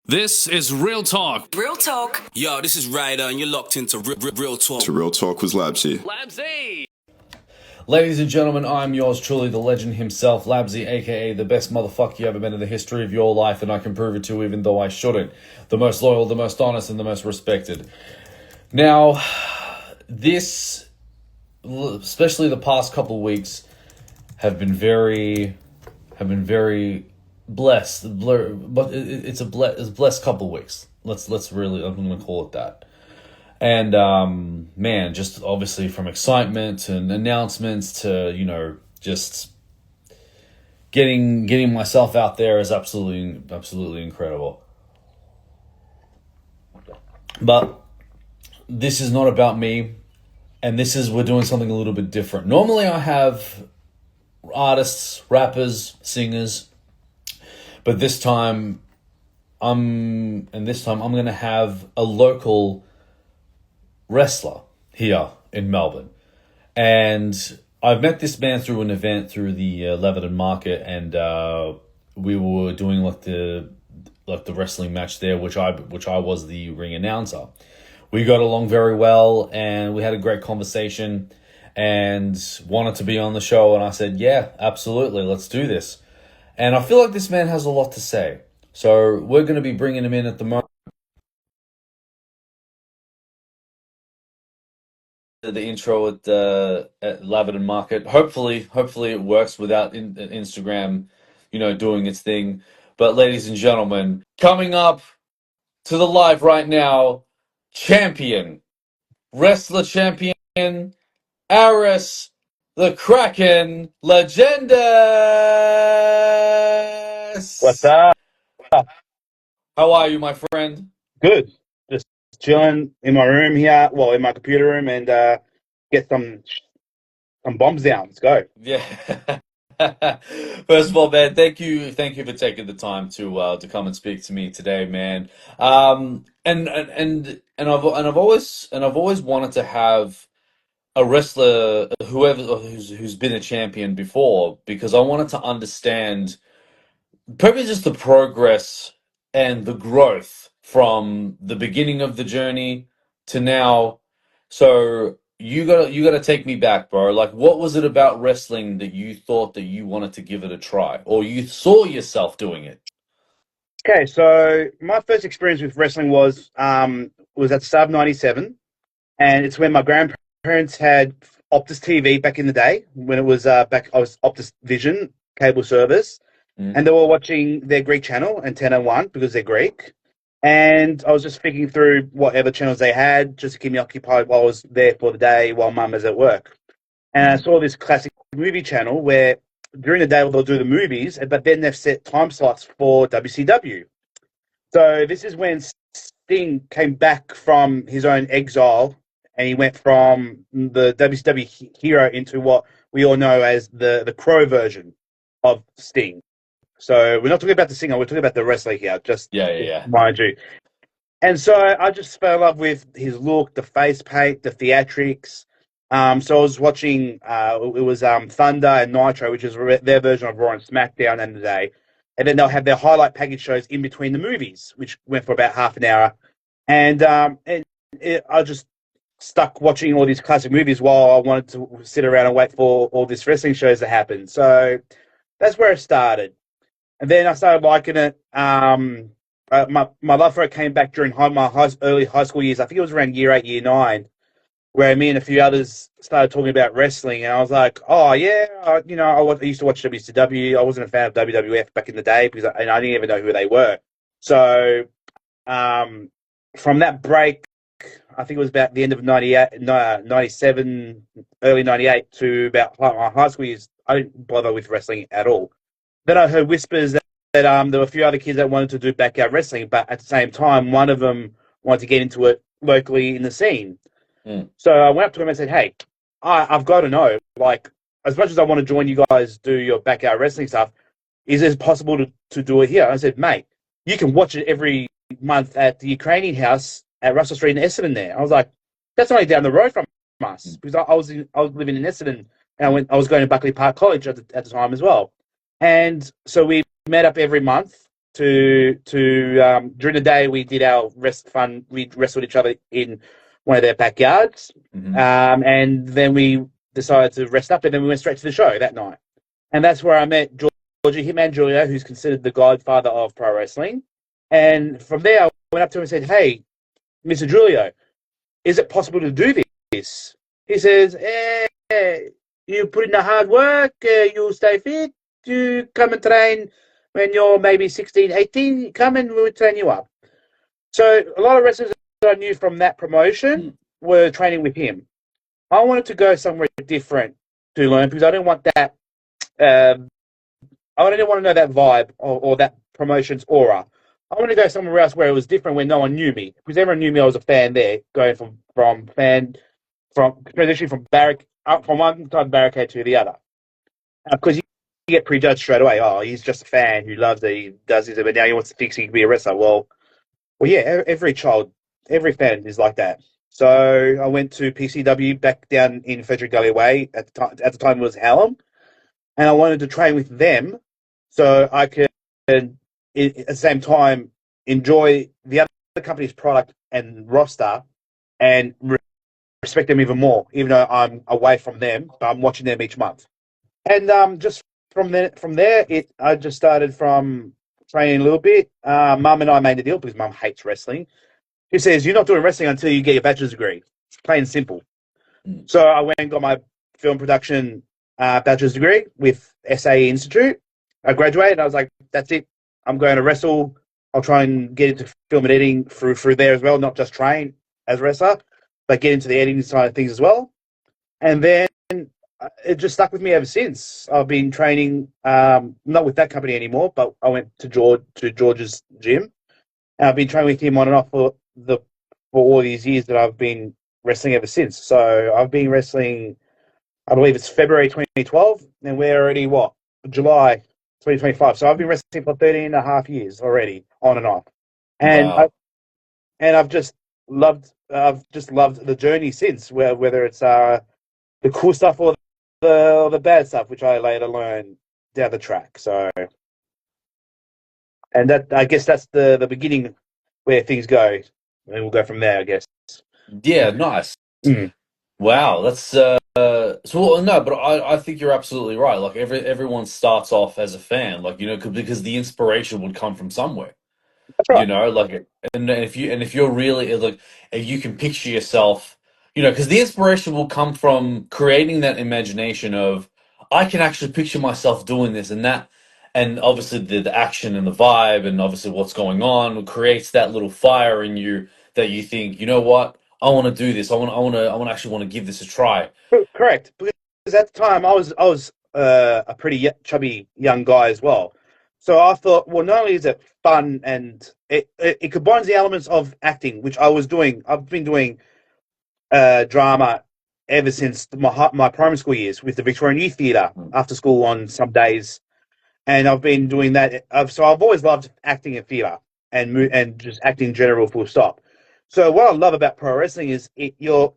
This is Real Talk. Real Talk. Yo, this is Ryder, and you're locked into Real Talk. To Real Talk with Labzy. Labzy! Ladies and gentlemen, I'm yours truly, the legend himself, Labzy, aka the best motherfucker you ever met in the history of your life, and I can prove it to you even though I shouldn't. The most loyal, the most honest, and the most respected. Now, this, especially the past couple of weeks, have been very blessed. But it's a blessed couple of weeks. Let's really, I'm going to call it that. And, man, just obviously from excitement and announcements to, just getting myself out there is absolutely incredible. But this is not about me, and we're doing something a little bit different. Normally I have artists, rappers, singers, but this time I'm going to have a local wrestler here in Melbourne. And I've met this man through an event through the Levedon Market, and we were doing like the wrestling match there, which I was the ring announcer. We got along very well, and we had a great conversation, and wanted to be on the show. And I said, yeah, absolutely, let's do this. And I feel like this man has a lot to say, so we're going to be bringing him in at the moment. The intro at Levedon Market. Hopefully it works without Instagram, doing its thing. But ladies and gentlemen, coming up to the live right now, wrestler champion, Aris, the Kraken, Legendus. What's up? How are you, my friend? Good. Just chilling in my room here, in my computer room, and get some bombs down. Let's go. Yeah. First of all, man, thank you for taking the time to come and speak to me today, man. And I've always wanted to have a wrestler, who's been a champion before, because I wanted to understand probably just the progress and the growth from the beginning of the journey to now. So you gotta take me back, bro. Like, what was it about wrestling that you thought that you wanted to give it a try, or you saw yourself doing it? Okay, so my first experience with wrestling was at the start of '97, and it's when my grandparents had Optus TV back in the day, when it was I was Optus Vision cable service. And they were watching their Greek channel, Antenna 1, because they're Greek. And I was just flicking through whatever channels they had just to keep me occupied while I was there for the day while mum was at work. And I saw this classic movie channel where during the day they'll do the movies, but then they've set time slots for WCW. So this is when Sting came back from his own exile, and he went from the WCW hero into what we all know as the Crow version of Sting. So we're not talking about the singer, we're talking about the wrestler here, just Yeah. mind you. And so I just fell in love with his look, the face paint, the theatrics. So I was watching, it was Thunder and Nitro, which is their version of Raw and SmackDown in the day. And then they'll have their highlight package shows in between the movies, which went for about half an hour. And I just stuck watching all these classic movies while I wanted to sit around and wait for all these wrestling shows to happen. So that's where it started. And then I started liking it. My love for it came back during my early high school years. I think it was around year 8, year 9, where me and a few others started talking about wrestling. And I was like, oh, yeah, I used to watch WCW. I wasn't a fan of WWF back in the day because I didn't even know who they were. So from that break, I think it was about the end of 97, early 98 to about my high school years, I didn't bother with wrestling at all. Then I heard whispers that there were a few other kids that wanted to do backyard wrestling, but at the same time, one of them wanted to get into it locally in the scene. So I went up to him and said, hey, I've got to know, like, as much as I want to join you guys do your backyard wrestling stuff, is it possible to do it here? I said, mate, you can watch it every month at the Ukrainian house at Russell Street in Essendon there. I was like, that's only down the road from us, because I was living in Essendon, and I was going to Buckley Park College at the time as well. And so we met up every month during the day we did our rest fun. We wrestled each other in one of their backyards, and then we decided to rest up, and then we went straight to the show that night. And that's where I met Georgie Hitman Julio, who's considered the godfather of pro wrestling. And from there, I went up to him and said, "Hey, Mr. Julio, is it possible to do this?" He says, "You put in the hard work, you stay fit, you come and train when you're maybe 16, 18, come and we'll train you up." So a lot of wrestlers that I knew from that promotion were training with him. I wanted to go somewhere different to learn because I didn't want that. I didn't want to know that vibe or that promotion's aura. I wanted to go somewhere else where it was different, where no one knew me, because everyone knew me. I was a fan there, going from transitioning from one side of the barricade to the other, because you get prejudged straight away. Oh, he's just a fan who loves it. He does this, but now he wants to fix it. He can be a wrestler. Well, yeah. Every fan is like that. So I went to PCW back down in Frederick Gully Way. At the time it was Hallam, and I wanted to train with them so I could, at the same time, enjoy the other company's product and roster and respect them even more, even though I'm away from them, but I'm watching them each month. And just from there, I just started from training a little bit. Mum and I made a deal because Mum hates wrestling. She says, "You're not doing wrestling until you get your bachelor's degree." Plain and simple. So I went and got my film production bachelor's degree with SAE Institute. I graduated and I was like, that's it. I'm going to wrestle. I'll try and get into film and editing through there as well, not just train as a wrestler, but get into the editing side of things as well. And then it just stuck with me ever since. I've been training, not with that company anymore, but I went to George's gym. And I've been training with him on and off for all these years that I've been wrestling ever since. So I've been wrestling, I believe it's February 2012, and we're already, July 2025. So I've been wrestling for 13 and a half years already, on and off. And Wow. I've just loved the journey since, whether it's the cool stuff or the bad stuff, which I later learned down the track. So, and that, I guess that's the beginning where things go, and we'll go from there, I guess. Yeah, nice. Wow, that's no, but I think you're absolutely right. Like everyone starts off as a fan, like because the inspiration would come from somewhere. That's right. Like, and if you're really like, if you can picture yourself, because the inspiration will come from creating that imagination of, I can actually picture myself doing this and that, and obviously the action and the vibe and obviously what's going on creates that little fire in you that you think, you know what, I want to do this. I actually want to give this a try. Correct. Because at the time I was a pretty chubby young guy as well. So I thought, well, not only is it fun and it combines the elements of acting, which I was doing. I've been doing drama ever since my primary school years with the Victorian Youth Theatre after school on some days, and I've been doing that. So I've always loved acting and theatre and just acting in general, full stop. So what I love about pro wrestling is you're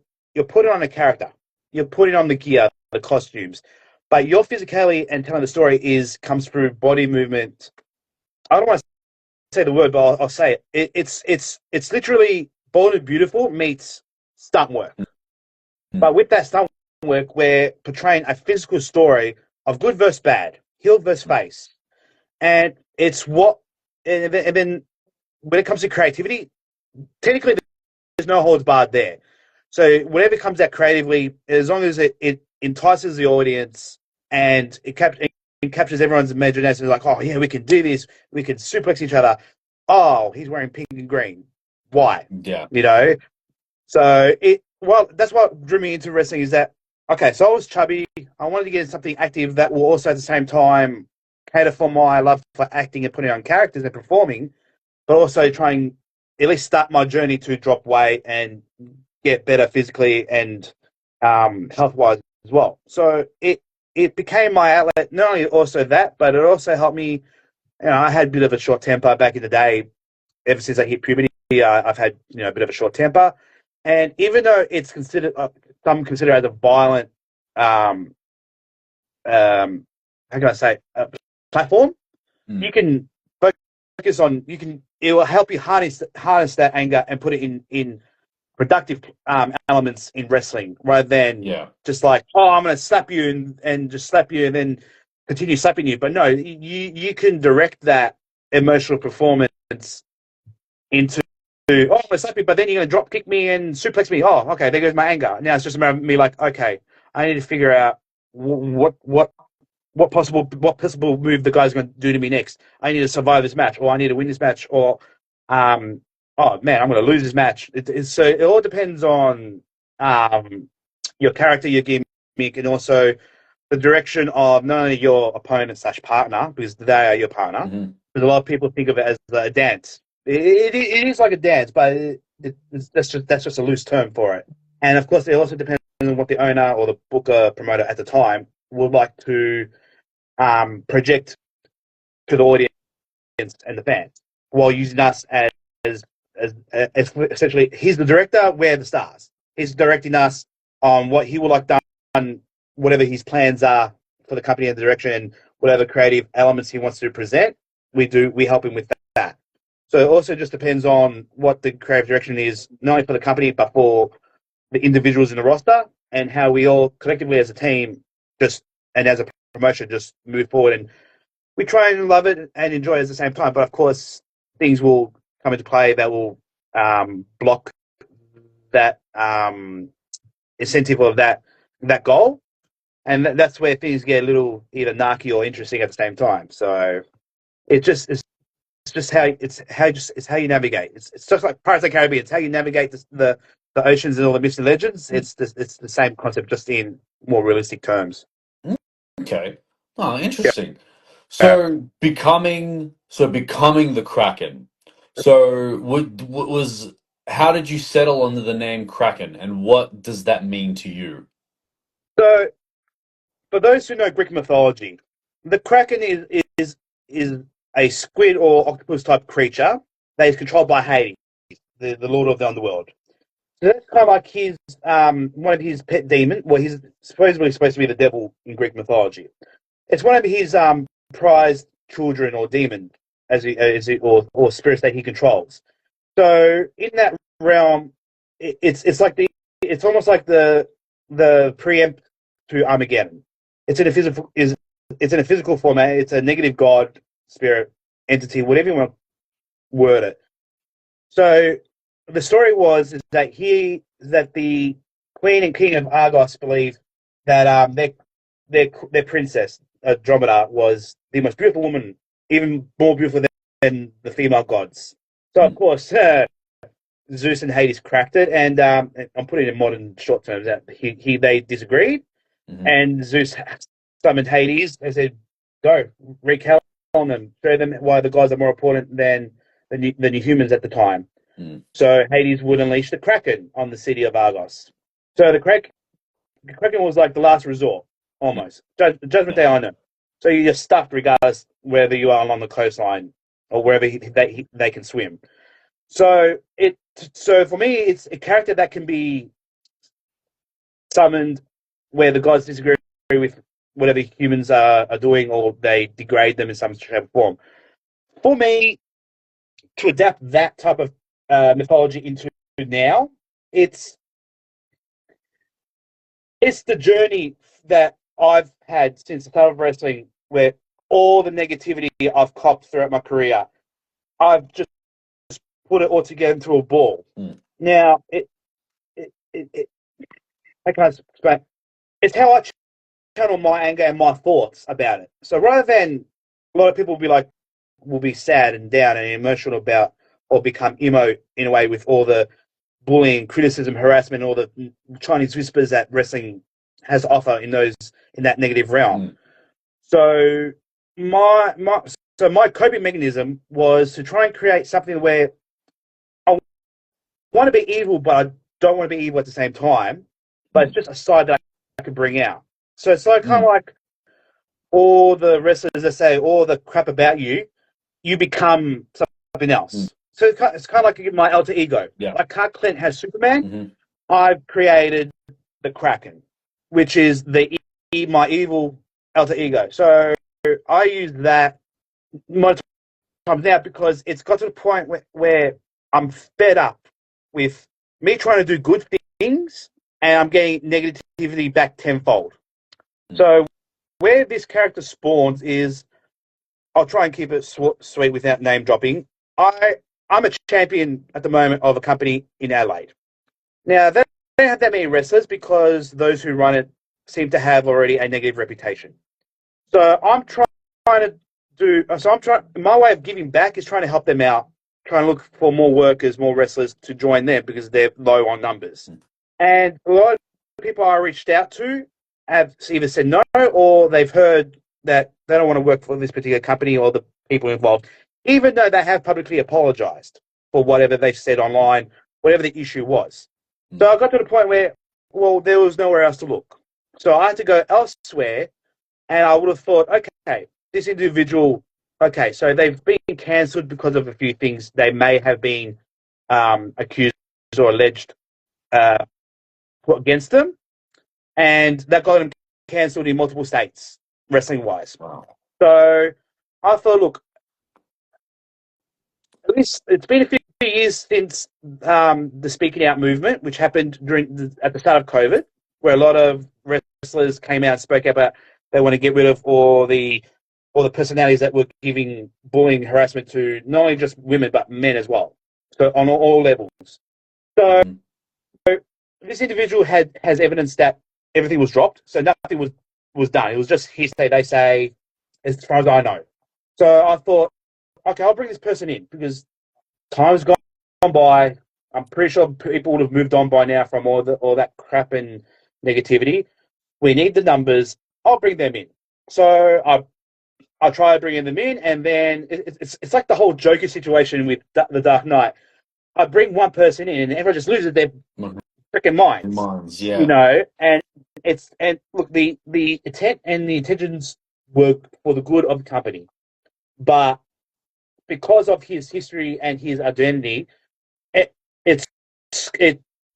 putting on a character, you're putting on the gear, the costumes, but your physicality and telling the story comes through body movement. I don't want to say the word, but I'll say it. It's literally Bold and Beautiful meets stunt work. But with that stunt work, we're portraying a physical story of good versus bad, heel versus face, and it's and then when it comes to creativity, technically there's no holds barred there. So whatever comes out creatively, as long as it entices the audience and it captures everyone's imagination, like, oh yeah, we can do this, we can suplex each other. Oh, he's wearing pink and green. Why? Yeah. So that's what drew me into wrestling, is that, okay, so I was chubby. I wanted to get something active that will also at the same time cater for my love for acting and putting on characters and performing, but also trying at least start my journey to drop weight and get better physically and health-wise as well. So it became my outlet, not only also that, but it also helped me. I had a bit of a short temper back in the day. Ever since I hit puberty, I've had a bit of a short temper. And even though it's considered, some consider it as a violent, how can I say, platform, you can focus on it will help you harness that anger and put it in productive elements in wrestling rather than just like, oh, I'm going to slap you and just slap you and then continue slapping you. But no, you can direct that emotional performance into, oh, I'm going to slap you, but then you're going to drop kick me and suplex me. Oh, okay, there goes my anger. Now it's just about me like, okay, I need to figure out what possible move the guy's going to do to me next. I need to survive this match, or I need to win this match, or oh man, I'm going to lose this match. So it all depends on your character, your gimmick, and also the direction of not only your opponent / partner, because they are your partner, but a lot of people think of it as a dance. It is like a dance, but that's just a loose term for it. And of course, it also depends on what the owner or the booker promoter at the time would like to project to the audience and the fans, while using us as essentially, he's the director, we're the stars. He's directing us on what he would like done, whatever his plans are for the company and the direction, and whatever creative elements he wants to present, we help him with that. So it also just depends on what the creative direction is, not only for the company, but for the individuals in the roster, and how we all collectively as a team and as a promotion just move forward. And we try and love it and enjoy it at the same time. But of course, things will come into play that will block that incentive of that goal, and that's where things get a little either narky or interesting at the same time. So it's just how you navigate. It's just like Pirates of the Caribbean. It's how you navigate the oceans and all the myths and legends. It's the same concept, just in more realistic terms. Okay. Oh, interesting. So becoming the Kraken. So how did you settle on the name Kraken, and what does that mean to you? So, for those who know Greek mythology, the Kraken is a squid or octopus type creature that is controlled by Hades, the lord of the underworld. So that's kind of like his one of his pet demons. Well, he's supposedly supposed to be the devil in Greek mythology. It's one of his prized children or demon, or spirits that he controls. So in that realm, it's almost like the preempt to Armageddon. It's in a physical format. It's a negative god, spirit, entity, whatever you want to word it. So the story is that the queen and king of Argos believed that their princess Andromeda was the most beautiful woman, even more beautiful than the female gods. So of course, Zeus and Hades cracked it, and I'm putting it in modern short terms that they disagreed, and Zeus summoned Hades and said, "Go wreak hell on them, show them why the gods are more important than you humans at the time." So Hades would unleash the Kraken on the city of Argos. So the Kraken was like the last resort, almost. Judgment Day on them. So you're just stuffed regardless whether you are along the coastline or wherever they can swim. So for me, it's a character that can be summoned where the gods disagree with whatever humans are doing, or they degrade them in some shape or form. For me, to adapt that type of mythology into now, it's the journey that I've had since the start of wrestling, where all the negativity I've copped throughout my career, I've just put it all together into a ball. Now, how can I explain? It's how I channel my anger and my thoughts about it. So rather than a lot of people will be sad and down and emotional about, or become emo in a way with all the bullying, criticism, harassment, all the Chinese whispers that wrestling has to offer in that negative realm. So my coping mechanism was to try and create something where I want to be evil, but I don't want to be evil at the same time. But it's just a side that I can bring out. So it's kind of like all the wrestlers that say all the crap about you, you become something else. So it's kind of like my alter ego. Yeah. Like Clark Kent has Superman, I've created the Kraken, which is my evil alter ego. So I use that. times now because it's got to the point where I'm fed up with me trying to do good things and I'm getting negativity back tenfold. So where this character spawns is, I'll try and keep it sweet without name dropping. I'm a champion at the moment of a company in Adelaide. Now, they don't have that many wrestlers because those who run it seem to have already a negative reputation. So I'm trying to my way of giving back is trying to help them out, trying to look for more workers, more wrestlers to join them because they're low on numbers. And a lot of people I reached out to have either said no or they've heard that they don't want to work for this particular company or the people involved, even though they have publicly apologized for whatever they've said online, whatever the issue was. So I got to the point where, well, there was nowhere else to look. So I had to go elsewhere, and I would have thought, okay, this individual, okay, so they've been cancelled because of a few things they may have been accused or alleged put against them, and that got them cancelled in multiple states, wrestling-wise. Wow. So I thought, look, at least it's been a few years since the speaking out movement, which happened at the start of COVID, where a lot of wrestlers came out and spoke about they want to get rid of all the personalities that were giving bullying, harassment to not only just women but men as well. So on all levels. So this individual has evidence that everything was dropped, so nothing was done. It was just hearsay, they say, as far as I know. So I thought, okay, I'll bring this person in because time's gone by. I'm pretty sure people would have moved on by now from all that crap and negativity. We need the numbers. I'll bring them in. So I try bringing them in, and then it's like the whole Joker situation with the Dark Knight. I bring one person in, and everyone just loses their freaking minds. Yeah. You know, and look, the intent and the intentions were for the good of the company, but because of his history and his identity, it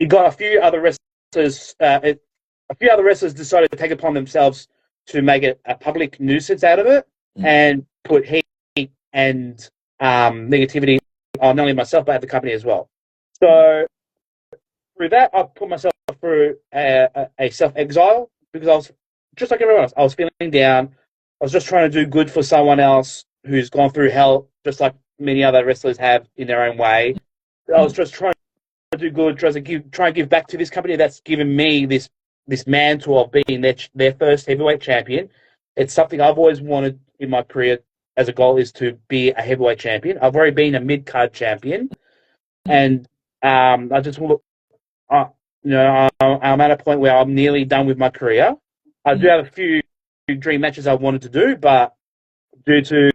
got a few other wrestlers. A few other wrestlers decided to take it upon themselves to make it a public nuisance out of it and put heat and negativity on not only myself but the company as well. So through that, I put myself through a self-exile because I was just like everyone else. I was feeling down. I was just trying to do good for someone else who's gone through hell, just like many other wrestlers have in their own way. I was just trying to do good, try and give back to this company that's given me this mantle of being their first heavyweight champion. It's something I've always wanted in my career as a goal, is to be a heavyweight champion. I've already been a mid-card champion, and I just look, I'm at a point where I'm nearly done with my career. I do have a few dream matches I wanted to do, but due to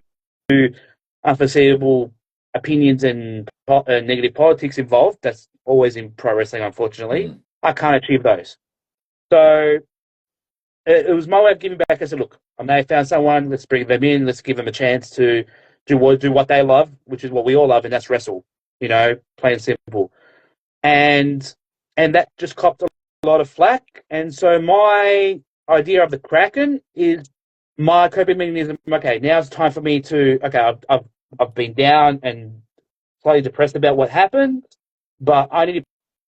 unforeseeable opinions and negative politics involved, that's always in pro wrestling, unfortunately, I can't achieve those. So it was my way of giving back. I said, look, I may have found someone, let's bring them in, let's give them a chance to do what they love, which is what we all love, and that's wrestle, plain and simple. And that just copped a lot of flack. And so my idea of the Kraken is my coping mechanism. Okay, now it's time for me to, I've been down and slightly depressed about what happened, but I need to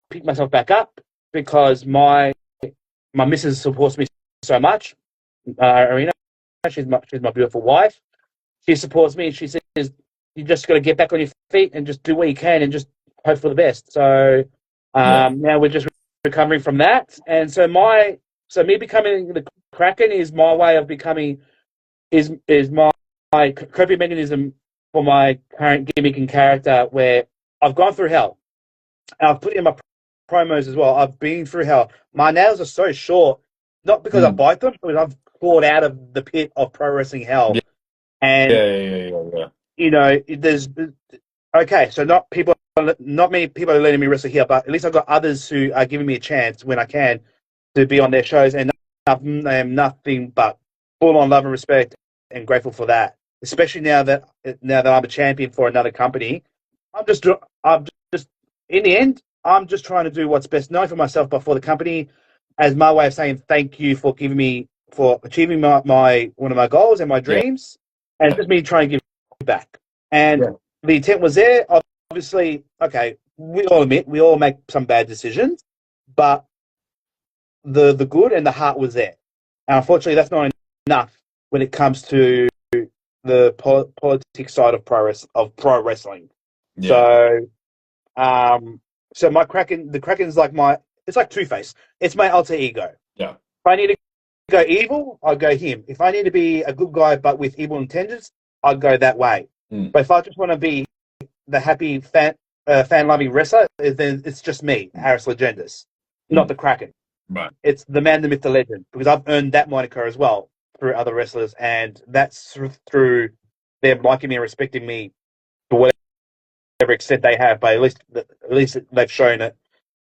pick myself back up because my missus supports me so much. Arena, she's my beautiful wife. She supports me. She says, you just got to get back on your feet and just do what you can and just hope for the best. So now we're just recovering from that. And so me becoming the Kraken is my way of becoming, is my coping mechanism for my current gimmick and character, where I've gone through hell. And I've put in my promos as well. I've been through hell. My nails are so short, not because I bite them, but I've clawed out of the pit of pro wrestling hell. Yeah. And there's so not many people are letting me wrestle here, but at least I've got others who are giving me a chance when I can to be on their shows, and I am nothing but full on love and respect and grateful for that. Especially now that I'm a champion for another company, I'm just in the end, I'm just trying to do what's best, not only for myself but for the company, as my way of saying thank you for achieving my one of my goals and my dreams, and just me trying to give back. And the intent was there. Obviously, okay, we all admit we all make some bad decisions, but the good and the heart was there. And unfortunately, that's not enough when it comes to the politics side of pro wrestling. Yeah. So my Kraken, the Kraken's like it's like Two-Face. It's my alter ego. Yeah. If I need to go evil, I'll go him. If I need to be a good guy but with evil intentions, I'll go that way. But if I just want to be the happy fan-loving wrestler, then it's just me, Aris Legendus, not the Kraken. Right. It's the man, the myth, the legend, because I've earned that moniker as well through other wrestlers, and that's through them liking me and respecting me for whatever extent they have, but at least they've shown it.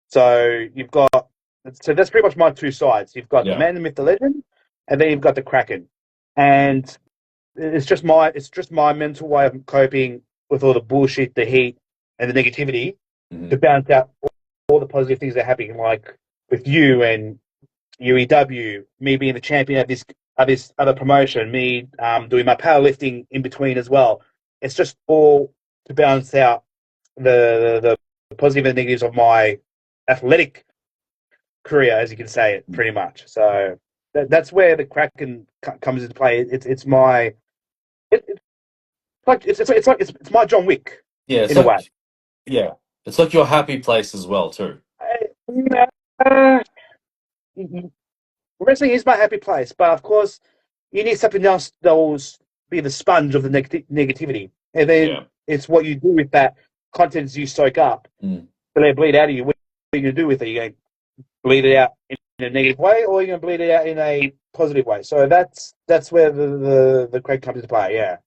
So that's pretty much my two sides. You've got the man, the myth, the legend, and then you've got the Kraken, and it's just my mental way of coping with all the bullshit, the heat, and the negativity to balance out all the positive things that are happening, like with you and UEW, me being the champion of this other promotion, me doing my powerlifting in between as well. It's just all to balance out the positive and negatives of my athletic career, as you can say it, pretty much. So that's where the Kraken comes into play. It's my it's my John Wick. Yeah, in a way. Yeah, it's like your happy place as well too. Wrestling is my happy place, but of course, you need something else that will be the sponge of the negativity, and then it's what you do with that content you soak up. To let it bleed out of you. What are you going to do with it? You're going to bleed it out in a negative way, or you're going to bleed it out in a positive way. So that's where the Kraken comes into play. Yeah.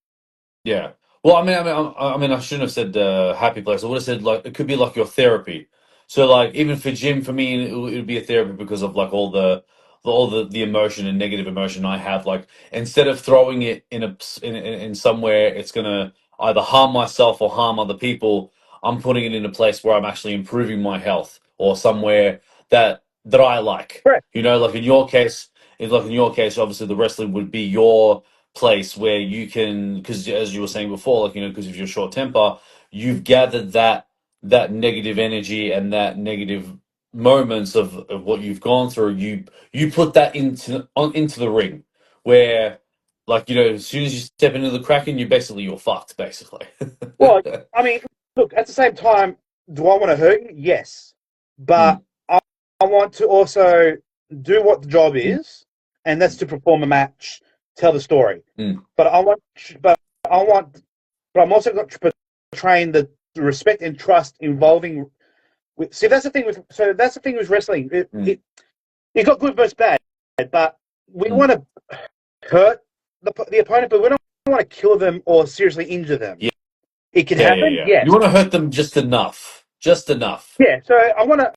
Yeah. Well, I mean, I shouldn't have said happy place. I would have said like it could be like your therapy. So like even for Jim, for me, it would be a therapy because of like all the emotion and negative emotion I have. Like instead of throwing it in somewhere, it's gonna either harm myself or harm other people. I'm putting it in a place where I'm actually improving my health or somewhere that I like. Correct. You know, like in your case, obviously the wrestling would be your place where you can, because as you were saying before, like, you know, because of your short temper, you've gathered that negative energy and that negative moments of what you've gone through. You put that into the ring, where, like, you know, as soon as you step into the Kraken, you're fucked, basically. Well, I mean, look, at the same time, do I want to hurt you? Yes. But I want to also do what the job is, and that's to perform a match, tell the story. But I'm also got to portraying the respect and trust involving. See, that's the thing with wrestling. You got good versus bad, but we want to hurt the opponent, but we don't want to kill them or seriously injure them. Yeah. It can happen. Yeah. You want to hurt them just enough. Just enough. Yeah. So I want to.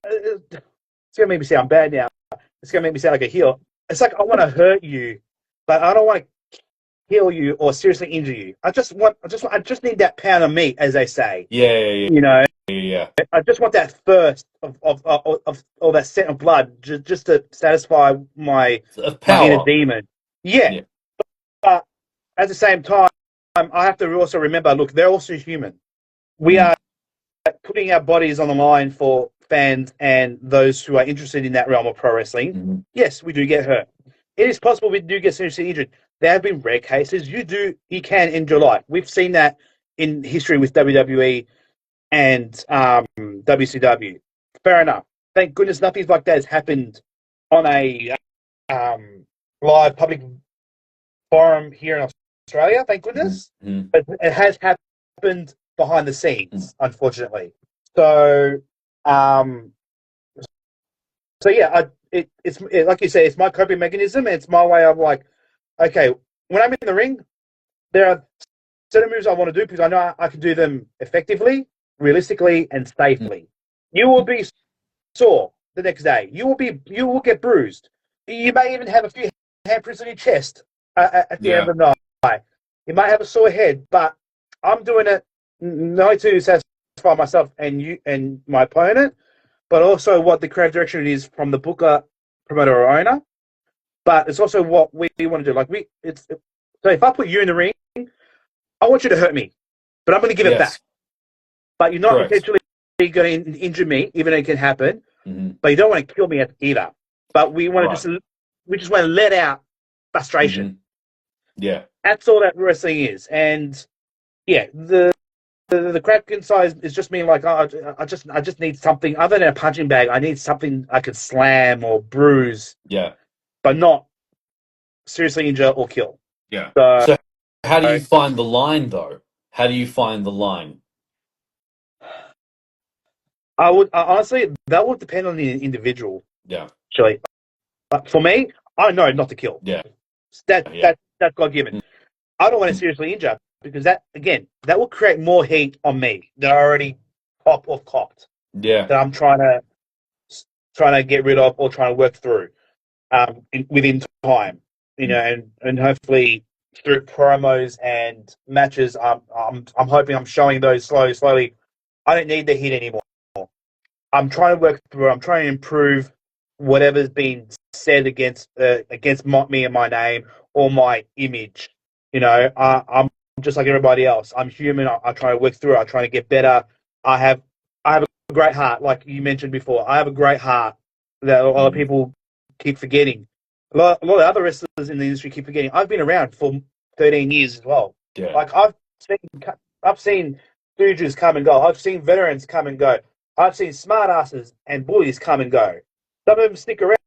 It's gonna make me sound bad now. It's gonna make me sound like a heel. It's like I want to hurt you, but I don't want to kill you or seriously injure you. I just need that pound of meat, as they say. Yeah. You know. Yeah. I just want that thirst of that scent of blood, just to satisfy my inner demon. Yeah. But at the same time, I have to also remember, look, they're also human. We are putting our bodies on the line for fans and those who are interested in that realm of pro wrestling. Yes, we do get hurt. It is possible we do get seriously injured. There have been rare cases. You can end your life. We've seen that in history with WWE and WCW. Fair enough. Thank goodness nothing like that has happened on a live public forum here in Australia, thank goodness. But it has happened behind the scenes, unfortunately. So, yeah, it's like you say, it's my coping mechanism. And it's my way of like, okay, when I'm in the ring, there are certain moves I want to do because I know I can do them effectively, realistically, and safely. You will be sore the next day. You will get bruised. You may even have a few handprints on your chest at the end of the night. You might have a sore head, but I'm doing it not only to satisfy myself and you and my opponent, but also what the creative direction is from the booker, promoter, or owner. But it's also what we want to do. So if I put you in the ring, I want you to hurt me. but I'm going to give it back. But you're not Correct. intentionally going to injure me, even though it can happen. Mm-hmm. But you don't want to kill me either. But we want Right. to we just want to let out frustration. Mm-hmm. Yeah. That's all that wrestling is. And yeah, the Kraken side is just mean like, oh, I just need something other than a punching bag. I need something I could slam or bruise, Yeah. but not seriously injure or kill. Yeah. So, So how do you find the line, though? How do you find the line? I would honestly, that would depend on the individual. Yeah. Actually, but for me, I know not to kill. Yeah. That's God given. Mm. I don't want to seriously injure because that will create more heat on me that I already copped. Yeah. That I'm trying to get rid of or trying to work through within time, and hopefully through promos and matches, I'm hoping I'm showing those slowly. I don't need the heat anymore. I'm trying to work through. I'm trying to improve whatever's been said against me and my name or my image. I'm just like everybody else. I'm human. I try to work through it. I try to get better. I have a great heart, like you mentioned before. I have a great heart that a lot of people keep forgetting. A lot of other wrestlers in the industry keep forgetting. I've been around for 13 years as well. Yeah. Like I've seen stooges come and go. I've seen veterans come and go. I've seen smartasses and bullies come and go. Some of them stick around,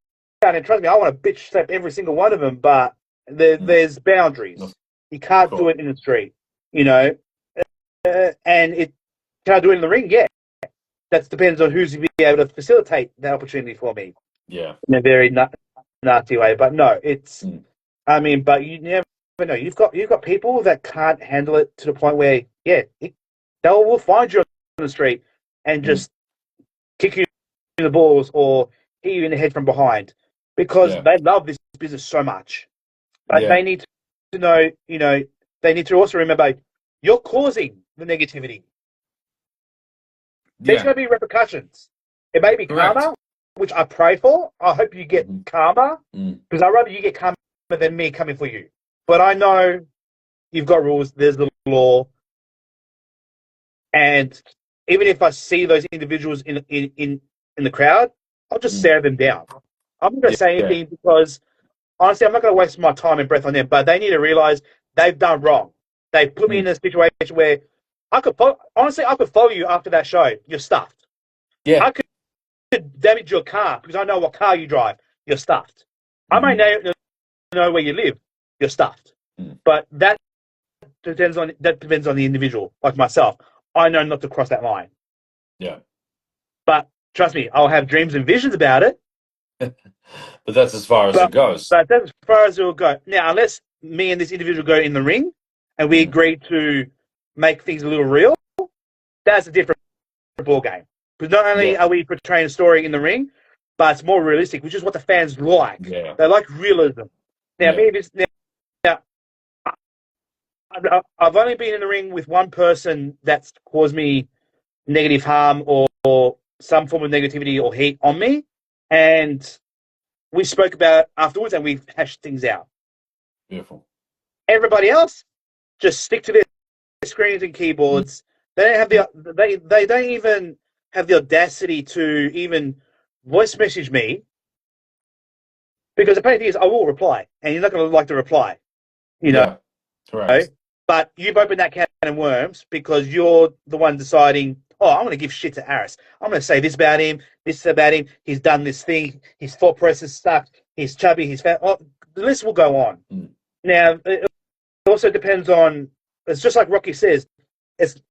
and trust me, I want to bitch slap every single one of them, but there's boundaries. You can't do it in the street, and can I do it in the ring? Yeah. That depends on who's be able to facilitate that opportunity for me. Yeah. In a very nasty way. But no, it's, I mean, but you never know. You've got people that can't handle it to the point where, they will find you on the street and just kick you in the balls or hit you in the head from behind because they love this business so much. But they need to know, they need to also remember you're causing the negativity. There's going to be repercussions. It may be karma, which I pray for. I hope you get karma because I'd rather you get karma than me coming for you. But I know you've got rules. There's the law. And even if I see those individuals in the crowd, I'll just stare them down. I'm not going to say anything because, honestly, I'm not going to waste my time and breath on them. But they need to realize they've done wrong. They put me in a situation where I could follow you after that show. You're stuffed. Yeah. I could damage your car because I know what car you drive. You're stuffed. I may know where you live. You're stuffed. But that depends on the individual, like myself. I know not to cross that line. Yeah. But trust me, I'll have dreams and visions about it. But that's as far as it goes. But that's as far as it will go. Now, unless me and this individual go in the ring and we agree to make things a little real, that's a different ball game. Because not only are we portraying a story in the ring, but it's more realistic, which is what the fans like. Yeah. They like realism. Now, I've only been in the ring with one person that's caused me negative harm or some form of negativity or heat on me, and we spoke about it afterwards and we hashed things out. Beautiful. Everybody else, just stick to their screens and keyboards. They don't have they don't even have the audacity to even voice message me, because the funny thing is I will reply and you're not going to like the reply, Correct. But you've opened that can of worms because you're the one deciding, I'm going to give shit to Aris. I'm going to say this about him, he's done this thing, his thought process stuck, he's chubby, he's fat. The list will go on. Now, it also depends on, it's just like Rocky says, it's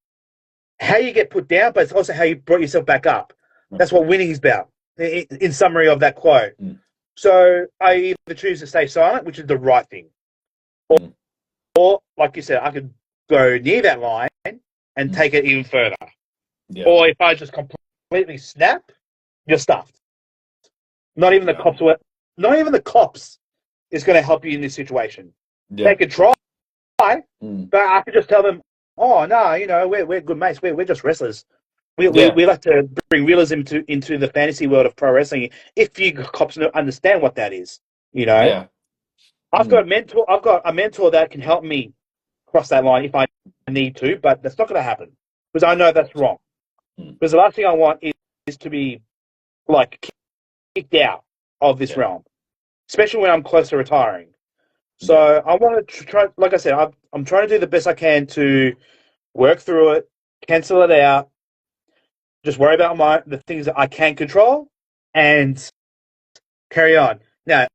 how you get put down, but it's also how you brought yourself back up. That's what winning is about, in summary of that quote. So I either choose to stay silent, which is the right thing, or like you said, I could go near that line and take it even further. Yeah. Or if I just completely snap, you're stuffed. Not even the cops is going to help you in this situation. Yeah. They could try, but I could just tell them, oh no, we're good mates. We're just wrestlers. We like to bring realism into the fantasy world of pro wrestling. If you cops understand what that is, I've got a mentor that can help me cross that line if I need to, but that's not going to happen because I know that's wrong. Because the last thing I want is to be like kicked out of this realm, especially when I'm close to retiring. So I want to try, like I said, I'm trying to do the best I can to work through it, cancel it out, just worry about the things that I can control, and carry on. Now,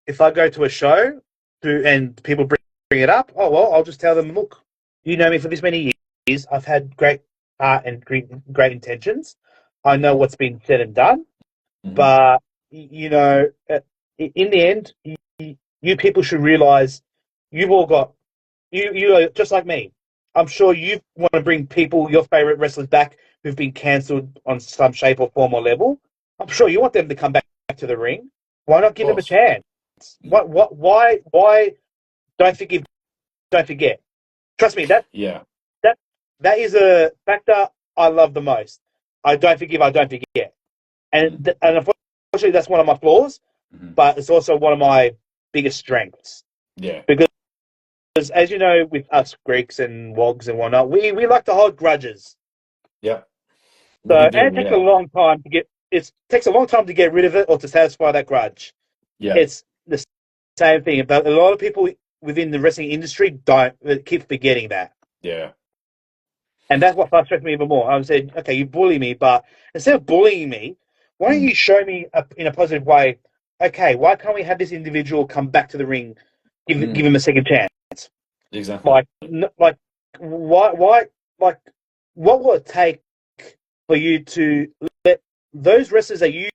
if I go to a show and people bring it up, oh well, I'll just tell them, look, you know me for this many years. I've had great heart and great intentions. I know what's been said and done, but you know, in the end, you people should realize you've all got you are just like me. I'm sure you want to bring people, your favorite wrestlers, back who've been cancelled on some shape or form or level. I'm sure you want them to come back to the ring. Why not give them a chance? Why don't forgive, don't forget? Trust me, that is a factor I love the most. I don't forgive, I don't forget. And unfortunately, that's one of my flaws, but it's also one of my biggest strengths. Yeah. Because as you know, with us Greeks and Wogs and whatnot, we like to hold grudges. Yeah. So and it takes a long time to get rid of it or to satisfy that grudge. Yeah. It's the same thing. But a lot of people within the wrestling industry keep forgetting that. Yeah. And that's what frustrates me even more. I said, okay, you bully me, but instead of bullying me, why don't you show me in a positive way, okay, why can't we have this individual come back to the ring, give him a second chance? Exactly. Why, what will it take for you to let those wrestlers that you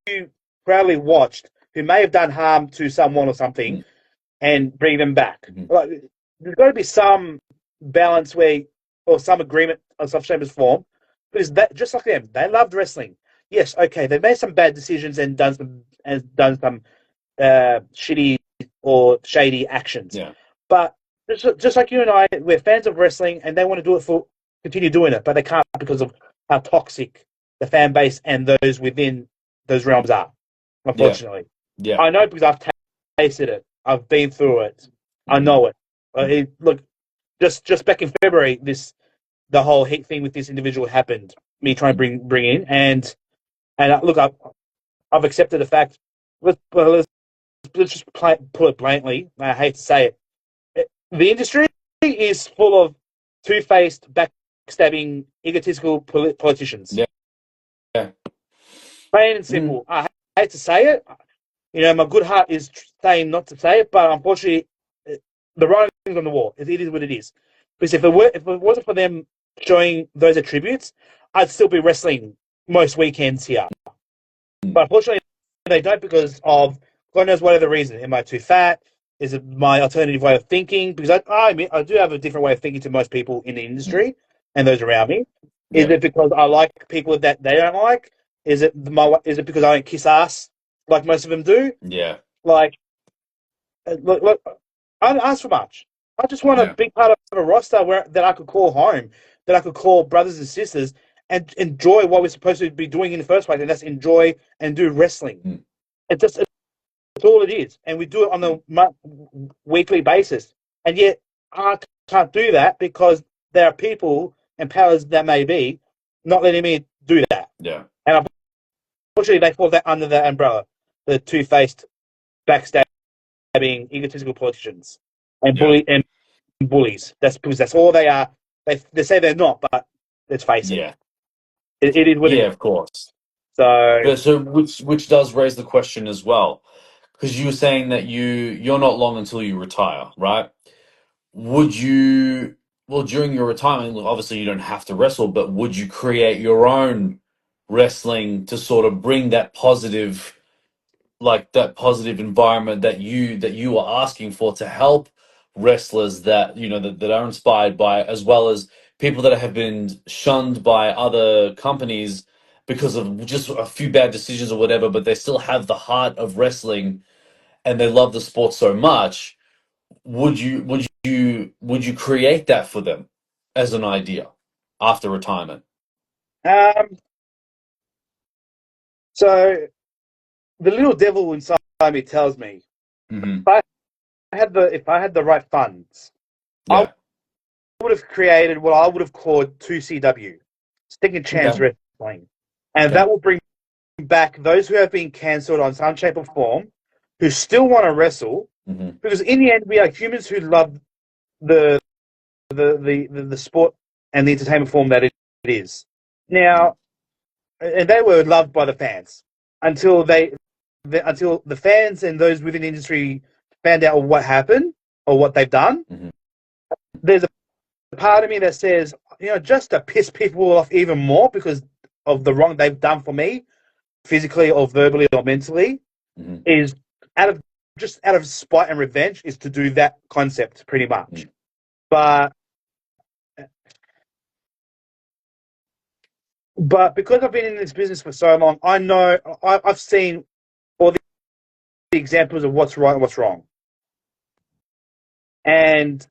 proudly watched, who may have done harm to someone or something, and bring them back? Like, there's got to be some balance or some agreement on some shape or form, because that, just like them, they loved wrestling. Yes, okay, they made some bad decisions and done some shitty or shady actions. Yeah. But just like you and I, we're fans of wrestling, and they want to continue doing it, but they can't because of how toxic the fan base and those within those realms are. Unfortunately, I know because I've tasted it. I've been through it. I know it. Look, just back in February, the whole hate thing with this individual happened. Me trying to bring in, and look, I've accepted the fact. Let's just put it bluntly. I hate to say it. The industry is full of two-faced, backstabbing, egotistical politicians. Yeah. Plain and simple. I hate to say it. You know, my good heart is saying not to say it, but unfortunately, the writing's on the wall. It is what it is. Because if it wasn't for them showing those attributes, I'd still be wrestling most weekends here. But unfortunately, they don't because of God knows what other reason. Am I too fat? Is it my alternative way of thinking? Because I do have a different way of thinking to most people in the industry and those around me. Is it because I like people that they don't like? Is it because I don't kiss ass like most of them do? Yeah. Like, look, I don't ask for much. I just want a big part of a roster that I could call home, that I could call brothers and sisters, and enjoy what we're supposed to be doing in the first place, and that's enjoy and do wrestling. It's all it is, and we do it on a weekly basis. And yet, I can't do that because there are people and powers that may be not letting me do that. Yeah. And unfortunately, they fall under that umbrella, the two-faced, backstabbing, egotistical politicians and bullies. That's because that's all they are. They say they're not, but let's face it. Yeah. It is what it is. Of course. So which does raise the question as well, because you were saying that you're not long until you retire, right? Would you, well, during your retirement, obviously you don't have to wrestle, but would you create your own wrestling to sort of bring that positive, like that positive environment that you are asking for, to help wrestlers that that are inspired by, as well as people that have been shunned by other companies because of just a few bad decisions or whatever, but they still have the heart of wrestling and they love the sport so much? Would you create that for them as an idea after retirement? so the little devil inside me tells me, Mm-hmm. if I had the right funds, Yeah. would have created what I would have called 2CW, second chance wrestling, and that will bring back those who have been cancelled on some shape or form, who still want to wrestle, because in the end we are humans who love the sport and the entertainment form that it is. Now, and they were loved by the fans until until the fans and those within the industry found out what happened or what they've done. There's a part of me that says, just to piss people off even more because of the wrong they've done for me, physically or verbally or mentally, is out of spite and revenge, is to do that concept pretty much. But because I've been in this business for so long, I know I've seen all the examples of what's right and what's wrong. And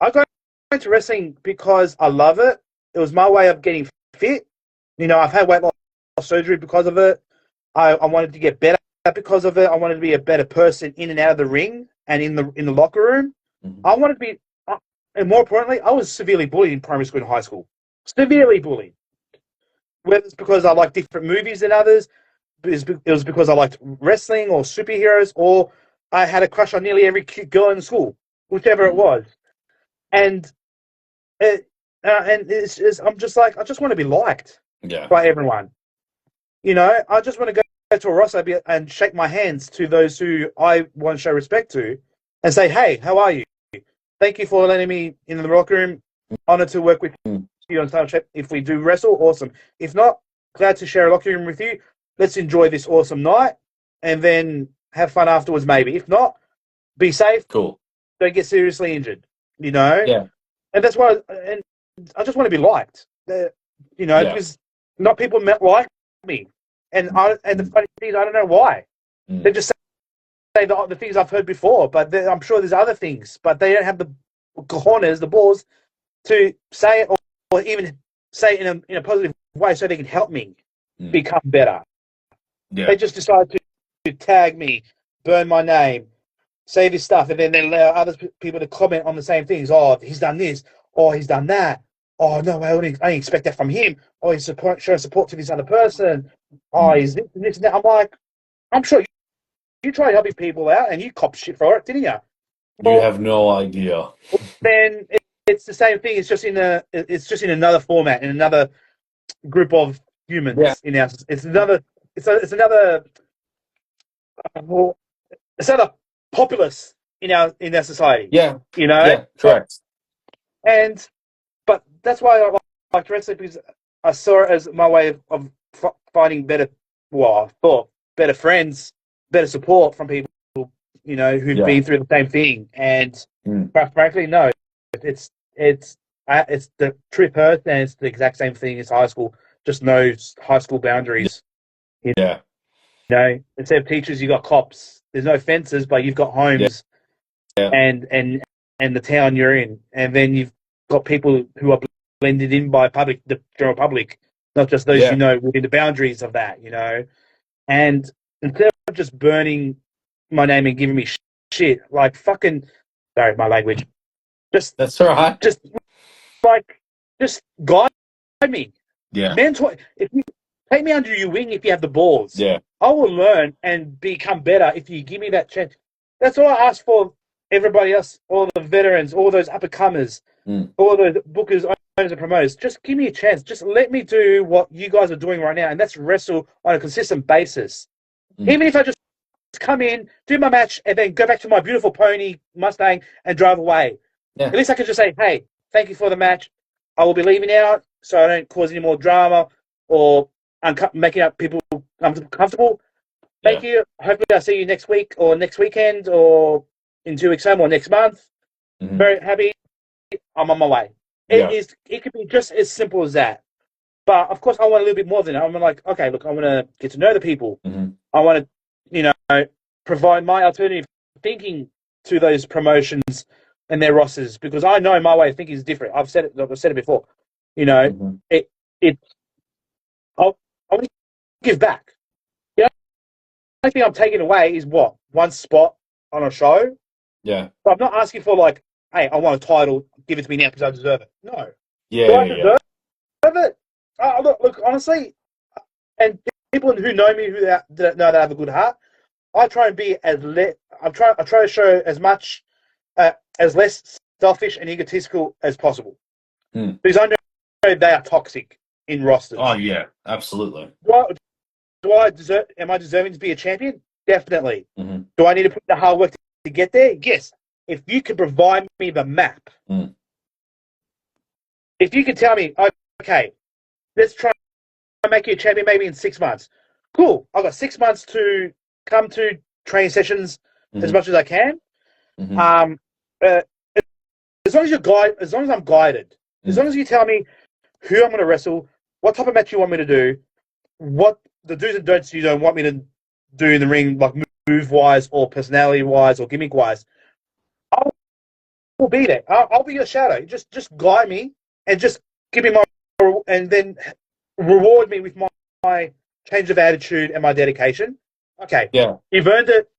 I got into wrestling because I love it. It was my way of getting fit. I've had weight loss surgery because of it. I wanted to get better because of it. I wanted to be a better person in and out of the ring and in the locker room. I wanted to be, and more importantly, I was severely bullied in primary school and high school. Severely bullied. Whether it's because I liked different movies than others, it was because I liked wrestling or superheroes, or I had a crush on nearly every cute girl in school, whichever it was. And I'm just like, I just want to be liked by everyone. I just want to go to a roster and shake my hands to those who I want to show respect to and say, hey, how are you? Thank you for letting me in the locker room. Honored to work with you on some shape. If we do wrestle, awesome. If not, glad to share a locker room with you. Let's enjoy this awesome night and then have fun afterwards, maybe. If not, be safe. Cool. Don't get seriously injured, Yeah. And that's why I just want to be liked, because not people like me. And the funny thing is, I don't know why. They just say the things I've heard before, but I'm sure there's other things, but they don't have the cojones, the balls, to say it or even say it in a positive way so they can help me become better. They just decide to tag me, burn my name, say this stuff, and then they allow other people to comment on the same things. Oh, he's done this, or he's done that. Oh, no, I didn't expect that from him. Oh, he's showing support to this other person. Oh, he's this and that. I'm like, I'm sure you tried helping people out and you copped shit for it, didn't you? You have no idea. Then it's the same thing. It's just in another format, in another group of humans. Yeah. It's another populace in our society. Yeah. You know. Yeah. Correct. But that's why I like wrestling, because I saw it as my way of finding better. Well, I thought better friends, better support from people, who've been through the same thing. And quite frankly, no, it's the truth hurts, and it's the exact same thing as high school. Just no high school boundaries. Yeah. Instead of teachers, you got cops. There's no fences, but you've got homes, and the town you're in, and then you've got people who are blended in by the general public, not just those within the boundaries of that. And instead of just burning my name and giving me shit, like fucking, sorry, my language, that's all right. Just guide me. Yeah. Mentor. If you take me under your wing, if you have the balls, I will learn and become better if you give me that chance. That's all I ask for. Everybody else, all the veterans, all those up-and-comers, all the bookers, owners, and promoters, just give me a chance. Just let me do what you guys are doing right now, and that's wrestle on a consistent basis. Even if I just come in, do my match, and then go back to my beautiful pony Mustang and drive away. Yeah. At least I can just say, hey, thank you for the match. I will be leaving out so I don't cause any more drama or making up people comfortable. Thank you. Hopefully I'll see you next week or next weekend or in 2 weeks' time or next month. Very happy. I'm on my way. It could be just as simple as that. But of course I want a little bit more than that. I'm like, okay, look, I want to get to know the people. I want to, provide my alternative thinking to those promotions and their rosters, because I know my way of thinking is different. I've said it before. I want to give back. The only thing I'm taking away is one spot on a show. Yeah. But I'm not asking for like hey, I want a title, give it to me now because I deserve it. No. Yeah, Do I yeah, deserve it? Look, honestly, and people who know me that know that I have a good heart, I try and be I try to show as less selfish and egotistical as possible. Hmm. Because I know they are toxic in rosters. Oh yeah, absolutely. Am I deserving to be a champion? Definitely. Mm-hmm. Do I need to put the hard work to get there? Yes. If you could provide me the map, if you could tell me, okay, let's try and make you a champion maybe in 6 months. Cool. I've got 6 months to come to training sessions as much as I can. Mm-hmm. As long as I'm guided, as long as you tell me who I'm going to wrestle, what type of match you want me to do, what the do's and don'ts you don't want me to do in the ring, like move wise or personality wise or gimmick wise, I will be there. I'll be your shadow. Just guide me and just give me and then reward me with my change of attitude and my dedication. Okay, Yeah. you've earned it.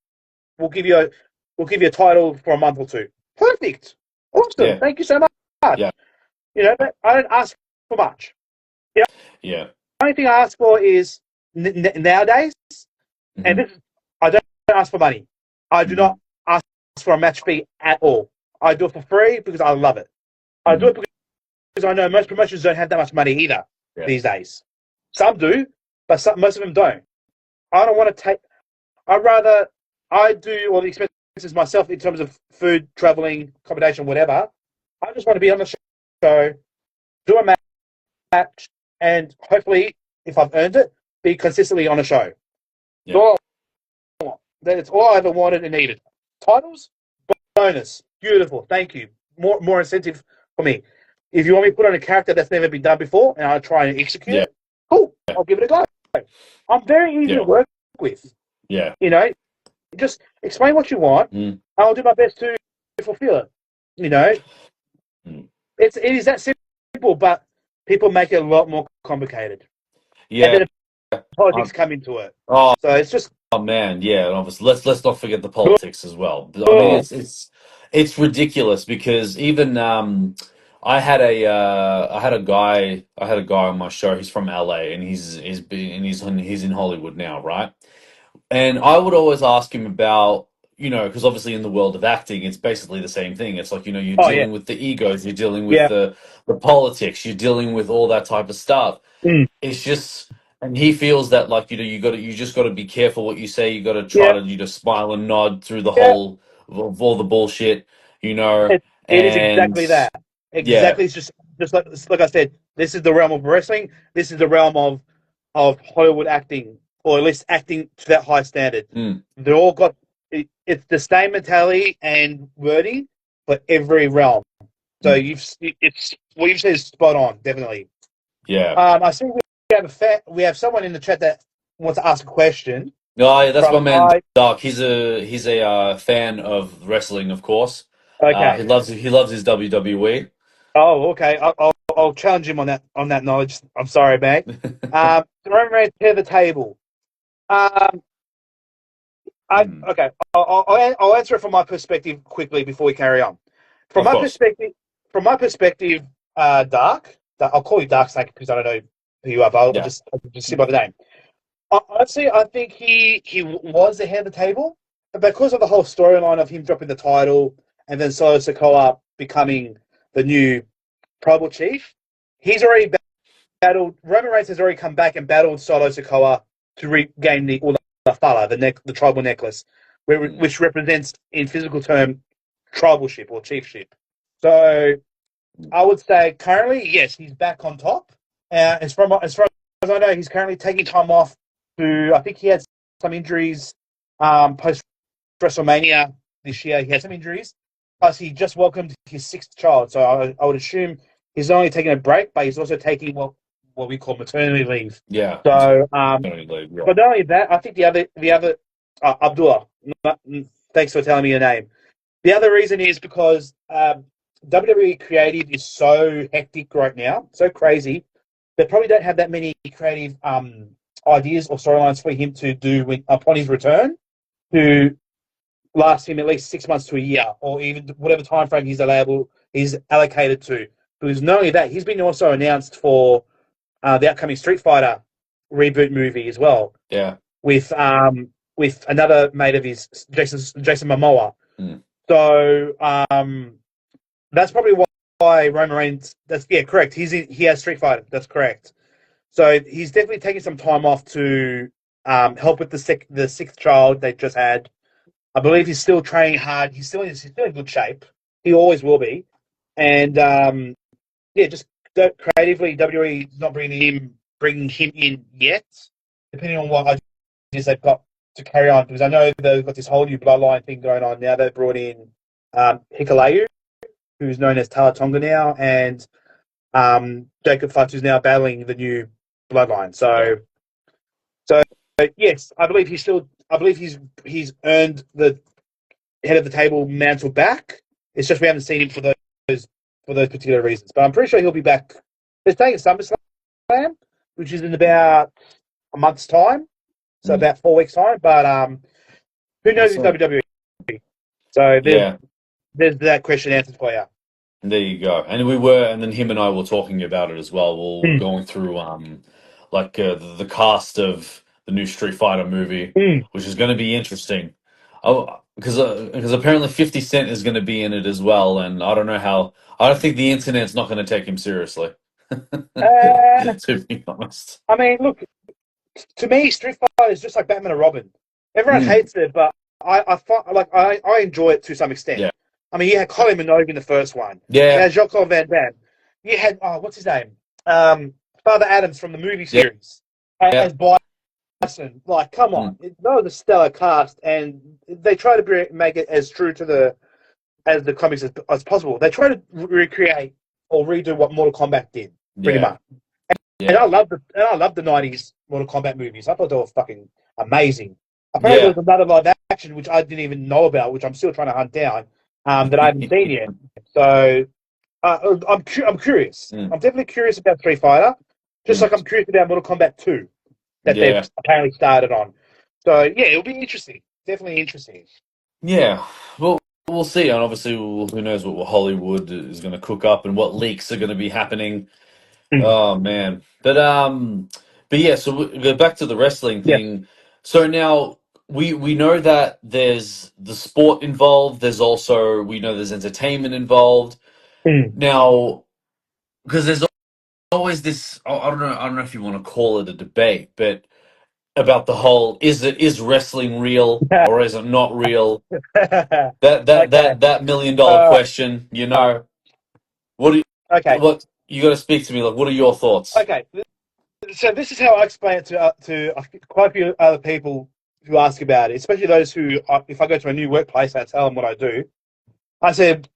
We'll give you a title for a month or two. Perfect. Awesome. Yeah. Thank you so much. Yeah. I don't ask for much. Yeah. The only thing I ask for is nowadays, and I don't ask for money. I do not ask for a match fee at all. I do it for free because I love it. I do it because I know most promotions don't have that much money either these days. Some do, but most of them don't. I don't want to take. I do all the expenses myself in terms of food, traveling, accommodation, whatever. I just want to be on the show, do a match, and hopefully, if I've earned it, be consistently on a show. Yeah. That's all I ever wanted and needed. Titles, bonus, beautiful. Thank you. More incentive for me. If you want me to put on a character that's never been done before, and I try and execute it, cool. I'll give it a go. I'm very easy to work with. Yeah. Just explain what you want, and I'll do my best to fulfill it. It is that simple, but people make it a lot more complicated. Yeah. And then politics come into it. Oh, So it's just. Oh man, yeah, and obviously let's not forget the politics as well. I mean, it's ridiculous because even I had a guy on my show. He's from LA and he's in Hollywood now, right? And I would always ask him about, because obviously in the world of acting, it's basically the same thing. It's like, you're dealing with the egos, you're dealing with the politics, you're dealing with all that type of stuff. It's just, and he feels that like, you just got to be careful what you say. You got to try to, smile and nod through the whole of all the bullshit, It is and exactly that. Exactly. It's just like I said, this is the realm of wrestling. This is the realm of Hollywood acting, or at least acting to that high standard. They're all got it's the same mentality and wording for every realm. So it's what you've said is spot on, definitely. Yeah. I see we have someone in the chat that wants to ask a question. Oh, yeah, that's my man, Doc. He's a fan of wrestling, of course. Okay. He loves his WWE. Oh, okay. I'll challenge him on that knowledge. I'm sorry, mate. Roman Reigns to the table. Okay. I'll answer it from my perspective quickly before we carry on. From my perspective, Dark. I'll call you Dark Snake because I don't know who you are, but I'll just see by the name. Honestly, I think he was ahead of the table, but because of the whole storyline of him dropping the title and then Solo Sikoa becoming the new tribal chief, he's already battled. Roman Reigns has already come back and battled Solo Sikoa to regain the fala, the tribal necklace, which represents in physical term tribalship or chiefship. So I would say currently, yes, he's back on top. As far as I know, he's currently taking time off. I think he had some injuries post WrestleMania this year. He had some injuries. Plus, he just welcomed his 6th child. So I would assume he's not only taking a break, but he's also taking what we call maternity leave. Yeah. So, maternity leave, yeah. But not only that, I think the other Abdullah. Thanks for telling me your name. The other reason is because WWE creative is so hectic right now, so crazy. They probably don't have that many creative ideas or storylines for him to do upon his return to last him at least 6 months to a year, or even whatever time frame he's allocated to. Because not only that, he's been also announced for the upcoming Street Fighter reboot movie as well. Yeah. With another mate of his, Jason Momoa. Mm. So that's probably why Roman Reigns. Correct. He has Street Fighter. That's correct. So he's definitely taking some time off to help with the sixth child they just had. I believe he's still training hard. He's still in good shape. He always will be. And just creatively, WWE is not bringing him in yet. Depending on what ideas they've got to carry on, because I know they've got this whole new bloodline thing going on now. They've brought in Hikuleo, who's known as Talatonga now, and Jacob Futz, who's now battling the new bloodline. So yes, I believe he's earned the head of the table mantle back. It's just we haven't seen him for those particular reasons. But I'm pretty sure he'll be back. They're staying at SummerSlam, which is in about a month's time, so about 4 weeks' time. But who knows in WWE? So there's that question answered for you. There you go. And then him and I were talking about it as well. We're going through the cast of the new Street Fighter movie, which is going to be interesting. Oh, because apparently 50 Cent is going to be in it as well, and I don't think the internet's not going to take him seriously. To be honest. I mean, look, to me, Street Fighter is just like Batman and Robin. Everyone hates it, but I enjoy it to some extent. Yeah. I mean, you had Kylie Minogue in the first one. Yeah. You had Jean-Claude Van Damme. You had what's his name? Father Adams from the movie series as Bison. Like, come on, that was a stellar cast, and they try to make it as true to the comics as possible. They try to recreate or redo what Mortal Kombat did, pretty much. And I love the '90s Mortal Kombat movies. I thought they were fucking amazing. Apparently, there was another live action which I didn't even know about, which I'm still trying to hunt down, that I haven't seen yet. So I'm curious. I'm definitely curious about Street Fighter, just like I'm curious about Mortal Kombat 2 that they've apparently started on. So it'll be interesting. Definitely interesting. Yeah. Well, we'll see, and obviously, who knows what Hollywood is going to cook up and what leaks are going to be happening. Oh man, but yeah. So we go back to the wrestling thing. Yeah. So now we know that there's the sport involved. There's also there's entertainment involved. Now, because there's always this. I don't know if you want to call it a debate, but about the whole is wrestling real or is it not real? that $1 million question. What do you? Okay. What you got to speak to me? Like, what are your thoughts? Okay, so this is how I explain it to quite a few other people who ask about it, especially those who, if I go to a new workplace, I tell them what I do. I said,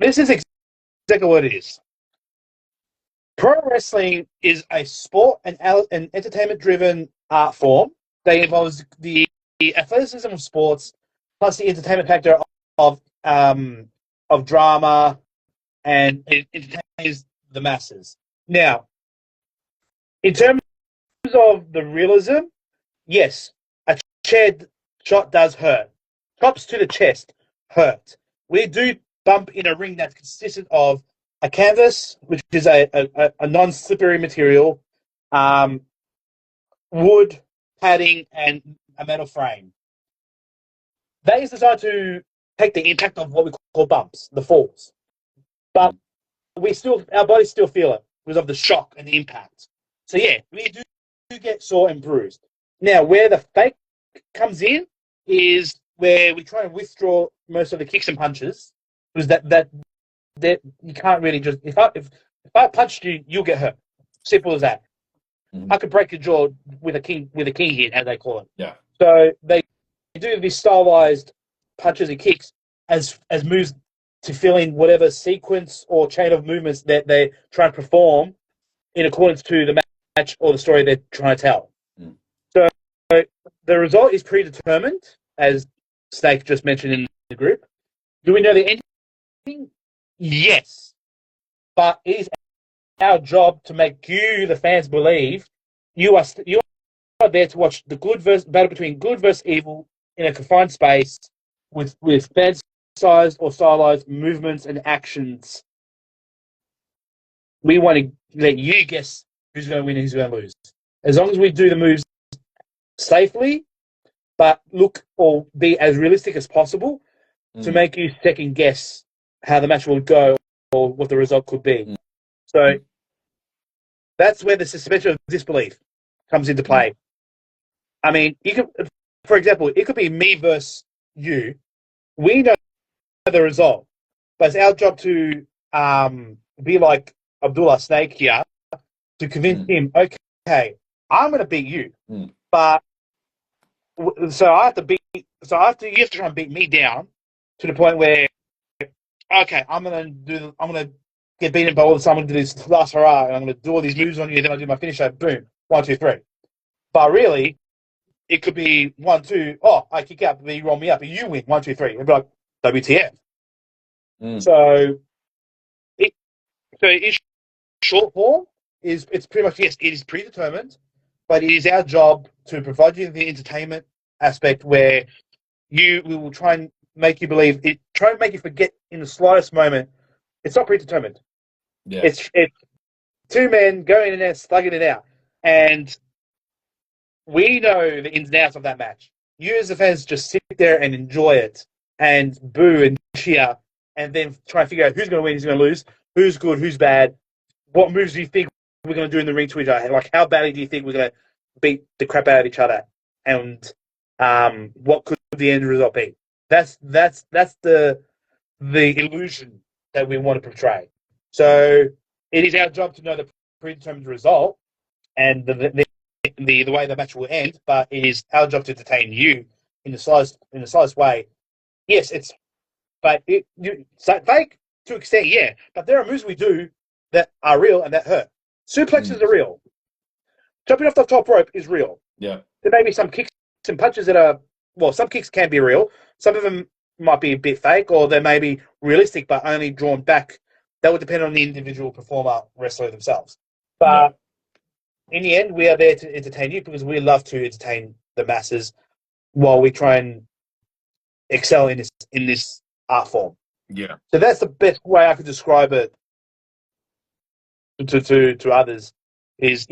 this is exactly what it is. Pro wrestling is a sport and entertainment-driven art form that involves the athleticism of sports plus the entertainment factor of drama, and it entertains the masses. Now, in terms of the realism, yes, a chair shot does hurt. Chops to the chest hurt. We do bump in a ring that's consistent of a canvas, which is a non-slippery material, wood, padding, and a metal frame. That is designed to take the impact of what we call bumps, the falls. But our bodies still feel it because of the shock and the impact. So we do get sore and bruised. Now, where the fake comes in is where we try and withdraw most of the kicks and punches, because that you can't really just if I punched you, you'll get hurt. Simple as that. I could break your jaw with a key hit, as they call it. Yeah. So they do these stylized punches and kicks as moves to fill in whatever sequence or chain of movements that they try and perform in accordance to the match or the story they're trying to tell. So the result is predetermined, as Snake just mentioned in the group. Do we know the ending? Yes. But it is our job to make you, the fans, believe you are there to watch the battle between good versus evil in a confined space with fan-sized or stylized movements and actions. We want to let you guess who's going to win and who's going to lose. As long as we do the moves safely, but look or be as realistic as possible to make you second guess how the match will go or what the result could be. So that's where the suspension of disbelief comes into play. I mean, you could, for example, it could be me versus you. We know the result, but it's our job to be like Abdullah Snake here to convince him, okay, I'm going to beat you, but so you have to try and beat me down to the point where, okay, I'm going to get beaten by all this. I'm going to do this last hurrah, and I'm going to do all these moves on you. Then I do my finisher. Boom, 1, 2, 3. But really, it could be 1, 2. Oh, I kick out, then you roll me up, and you win 1, 2, 3. It'd be like WTF. So in short form, it's pretty much, yes, it is predetermined, but it is our job to provide you the entertainment aspect where we will try and make you believe it, try and make you forget in the slightest moment. It's not predetermined. Yeah. It's two men going in there, slugging it out, and we know the ins and outs of that match. You as the fans just sit there and enjoy it and boo and cheer, and then try and figure out who's going to win, who's going to lose, who's good, who's bad. What moves do you think we're going to do in the ring to each other? Like, how badly do you think we're going to beat the crap out of each other? And what could the end result be? That's the illusion that we want to portray. So it is our job to know the predetermined result and the way the match will end, but it is our job to entertain you in the slightest way. Yes, fake to an extent, yeah. But there are moves we do that are real and that hurt. Suplexes are real. Jumping off the top rope is real. Yeah. There may be some kicks and punches that are, well, some kicks can be real. Some of them might be a bit fake, or they may be realistic but only drawn back. That would depend on the individual performer, wrestler themselves. But in the end, we are there to entertain you because we love to entertain the masses while we try and excel in this art form. Yeah. So that's the best way I could describe it to others. Is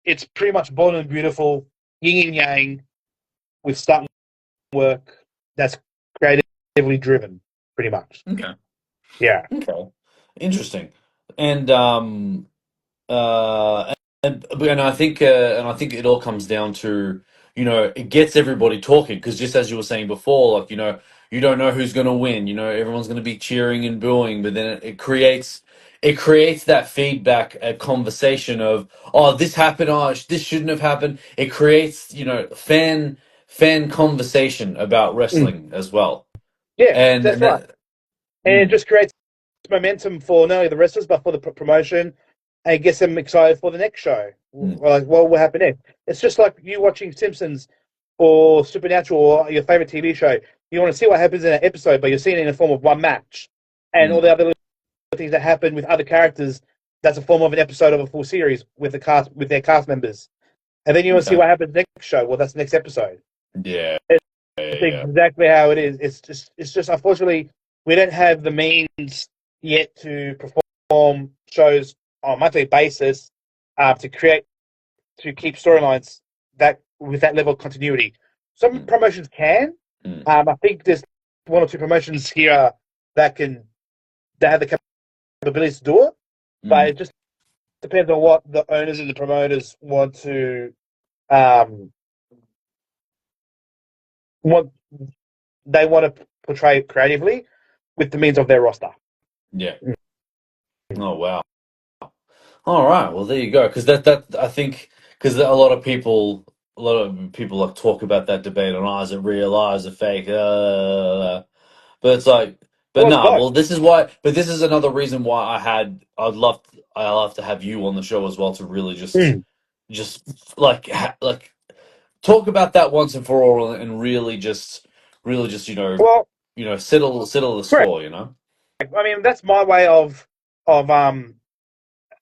it's pretty much bold and beautiful, yin and yang, with stunt work that's creatively driven, pretty much. Okay. Yeah. Okay. Interesting. And I think it all comes down to, it gets everybody talking, because just as you were saying before, like, you don't know who's going to win. Everyone's going to be cheering and booing, but then it creates that feedback, a conversation of, oh, this happened, oh, this shouldn't have happened. It creates, fan conversation about wrestling as well. Yeah, And that's right. And it just creates momentum for not only the wrestlers but for the promotion, and gets them excited for the next show. Like, what will happen next? It's just like you watching Simpsons or Supernatural or your favorite TV show. You want to see what happens in an episode, but you're seeing it in the form of one match, and all the other things that happen with other characters. That's a form of an episode of a full series with their cast members. And then you want to see what happens next show. Well, that's the next episode. Yeah. It's exactly how it is. It's just unfortunately we don't have the means yet to perform shows on a monthly basis to keep storylines that with that level of continuity. Some promotions can. I think there's 1 or 2 promotions here that have the capabilities to do it, but it just depends on what the owners and the promoters want to what they want to portray creatively with the means of their roster. Yeah. Oh, wow. All right. Well, there you go. Because that I think, because a lot of people like talk about that debate on, oh, is it real, oh, is it fake, but it's like, but no. Well, this is why. But this is another reason why I'd love to have you on the show as well, to really just like talk about that once and for all, and really just settle the score. I mean, that's my way of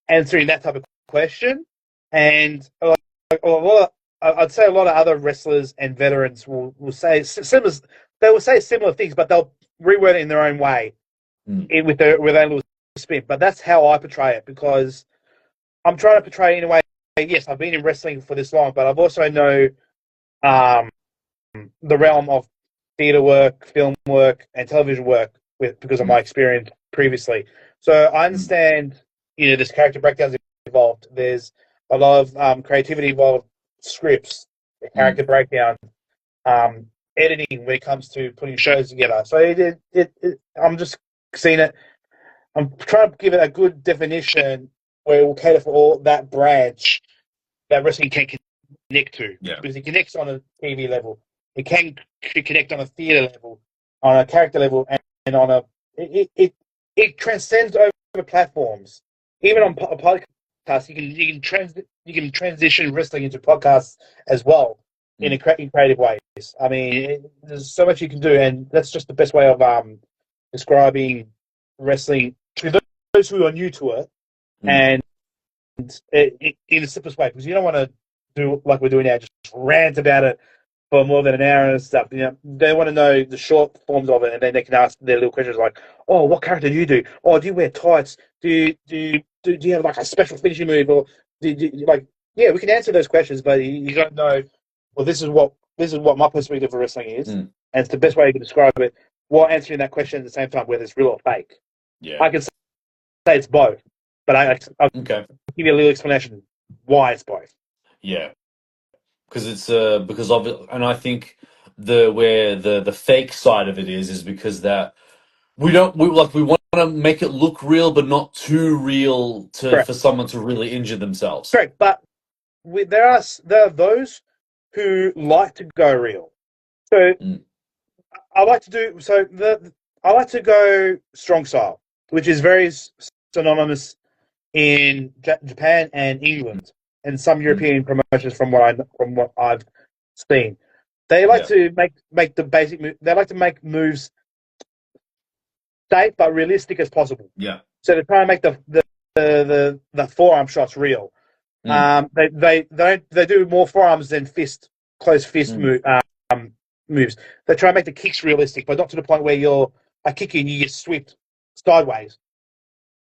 answering that type of question, and I I'd say a lot of other wrestlers and veterans will say similar. They will say similar things, but they'll reword it in their own way, with their little spin. But that's how I portray it, because I'm trying to portray it in a way. Yes, I've been in wrestling for this long, but I've also know the realm of theatre work, film work, and television work because of my experience previously. So I understand, there's character breakdowns involved. There's a lot of creativity involved, scripts, character breakdown, editing when it comes to putting shows together. So I'm just seeing it. I'm trying to give it a good definition where it will cater for all that branch that wrestling can connect to. Yeah. Because it connects on a TV level. It can connect on a theatre level, on a character level, and on a... It transcends over platforms. Even on a podcast, you can transition wrestling into podcasts as well in creative ways. I mean, there's so much you can do, and that's just the best way of describing wrestling to those who are new to it, and in the simplest way, because you don't want to do like we're doing now, just rant about it for more than an hour and stuff. They want to know the short forms of it, and then they can ask their little questions like, "Oh, what character do you do? Oh, do you wear tights? Do you have like a special finishing move? Or do you like?" Yeah, we can answer those questions, but you got to know. Well, this is what my perspective of wrestling is, and it's the best way you can describe it while answering that question at the same time, whether it's real or fake. Yeah. I can say it's both, but I'll give you a little explanation why it's both. Yeah, because it's because of it, and I think the fake side of it is because that we want to make it look real, but not too real for someone to really injure themselves. Correct, but there are those who like to go real. So I like to go strong style, which is very synonymous in Japan and England and some European promotions from what I've seen. They like to make the basic move. They like to make moves safe but realistic as possible. Yeah. So they try and make the forearm shots real. They do more forearms than close fist moves. They try and make the kicks realistic, but not to the point where I kick you and you get swept sideways.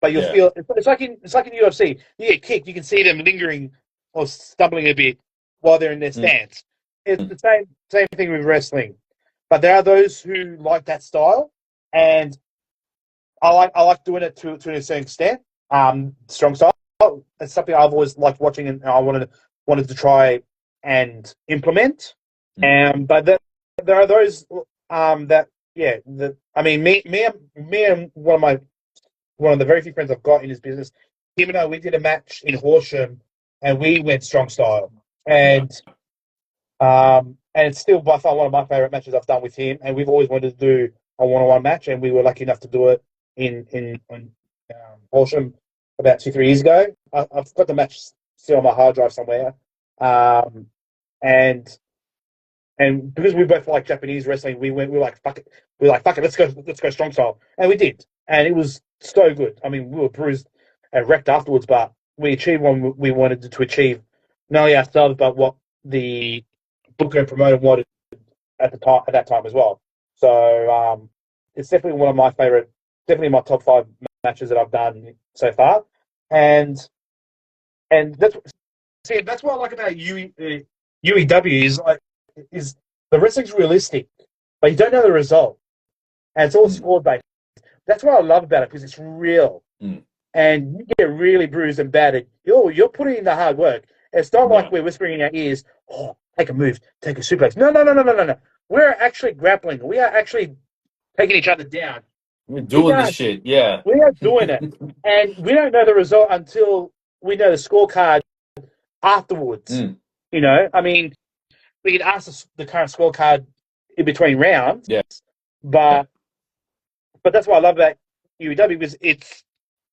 But you'll feel it's like in UFC. You get kicked, you can see them lingering or stumbling a bit while they're in their stance. It's the same thing with wrestling. But there are those who like that style, and I like doing it to a certain extent. Strong style. It's something I've always liked watching, and I wanted to try and implement. But there are those me and one of the very few friends I've got in this business, him and I, we did a match in Horsham, and we went strong style, and it's still by far one of my favorite matches I've done with him. And we've always wanted to do a one-on-one match, and we were lucky enough to do it in Horsham about 2-3 years ago. I've got the match still on my hard drive somewhere, and because we both like Japanese wrestling, we were like, fuck it, let's go strong style, and we did, and it was so good. I mean, we were bruised and wrecked afterwards, but we achieved what we wanted to achieve, not only ourselves, but what the booker and promoter wanted at that time as well. So it's definitely one of my favorite, definitely my top 5 matches that I've done so far, and that's what I like about UEW is the wrestling's realistic, but you don't know the result, and it's all score based. That's what I love about it, because it's real, and you get really bruised and battered. You're putting in the hard work. It's not like we're whispering in our ears, "Oh, take a move, take a suplex." No. We're actually grappling. We are actually taking each other down. We're doing this shit, yeah. We are doing it, and we don't know the result until we know the scorecard afterwards. I mean, we can ask the current scorecard in between rounds. Yes. But that's what I love about UEW, because it's,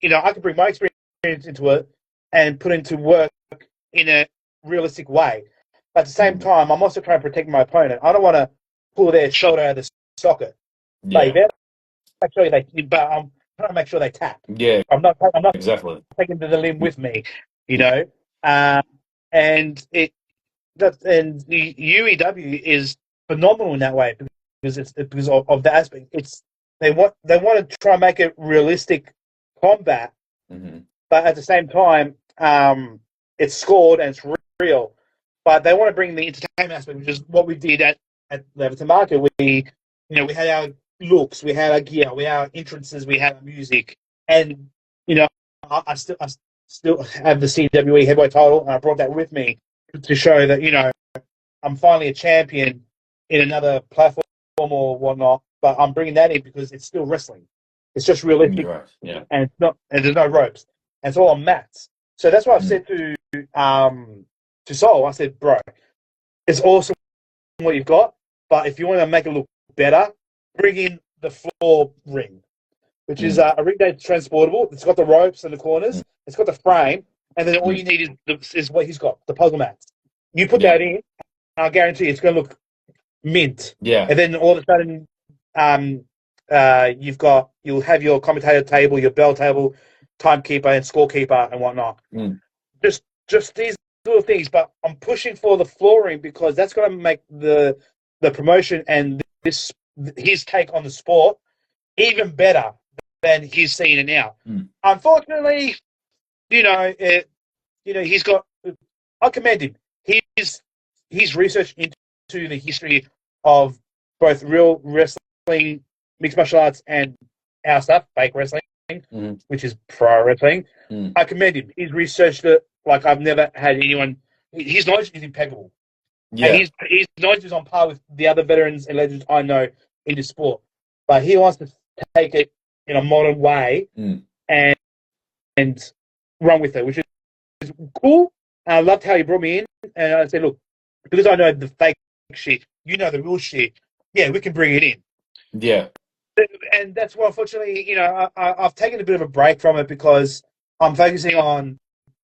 I can bring my experience into it and put into work in a realistic way. But at the same time, I'm also trying to protect my opponent. I don't want to pull their shoulder out of the socket. Yeah. But I'm trying to make sure they tap. Yeah. I'm not exactly taking to the limb with me, and and the UEW is phenomenal in that way because it's because of the aspect. They want to try and make it realistic combat, but at the same time, it's scored and it's real. But they want to bring the entertainment aspect, which is what we did at Leverton Market. We had our looks, we had our gear, we had our entrances, we had our music, and I still have the CWE heavyweight title, and I brought that with me to show that I'm finally a champion in another platform or whatnot. But I'm bringing that in because it's still wrestling. It's just realistic, Right. Yeah. and it's not, and there's no ropes, and it's all on mats. So that's what I've said to Sol. I said, bro, it's awesome what you've got, but if you want to make it look better, bring in the floor ring, which is a ring that's transportable. It's got the ropes and the corners. It's got the frame, and then all you need is what he's got, the puzzle mats. You put that in, I guarantee it's going to look mint. Yeah. And then all of a sudden, you'll have your commentator table, your bell table, timekeeper and scorekeeper and whatnot. Just these little things, but I'm pushing for the flooring because that's going to make the promotion and his take on the sport even better than he's seeing it now. Unfortunately, he's got. I commend him. His research into the history of both real wrestling, mixed martial arts, and our stuff, fake wrestling, which is pro wrestling. I commend him. He's researched it like I've never had anyone. His knowledge is impeccable. Yeah. And his knowledge is on par with the other veterans and legends I know in the sport. But he wants to take it in a modern way and run with it, which is cool. I loved how he brought me in. And I said, look, because I know the fake shit, you know the real shit. Yeah, we can bring it in. Yeah. And that's why, unfortunately, I've taken a bit of a break from it because I'm focusing on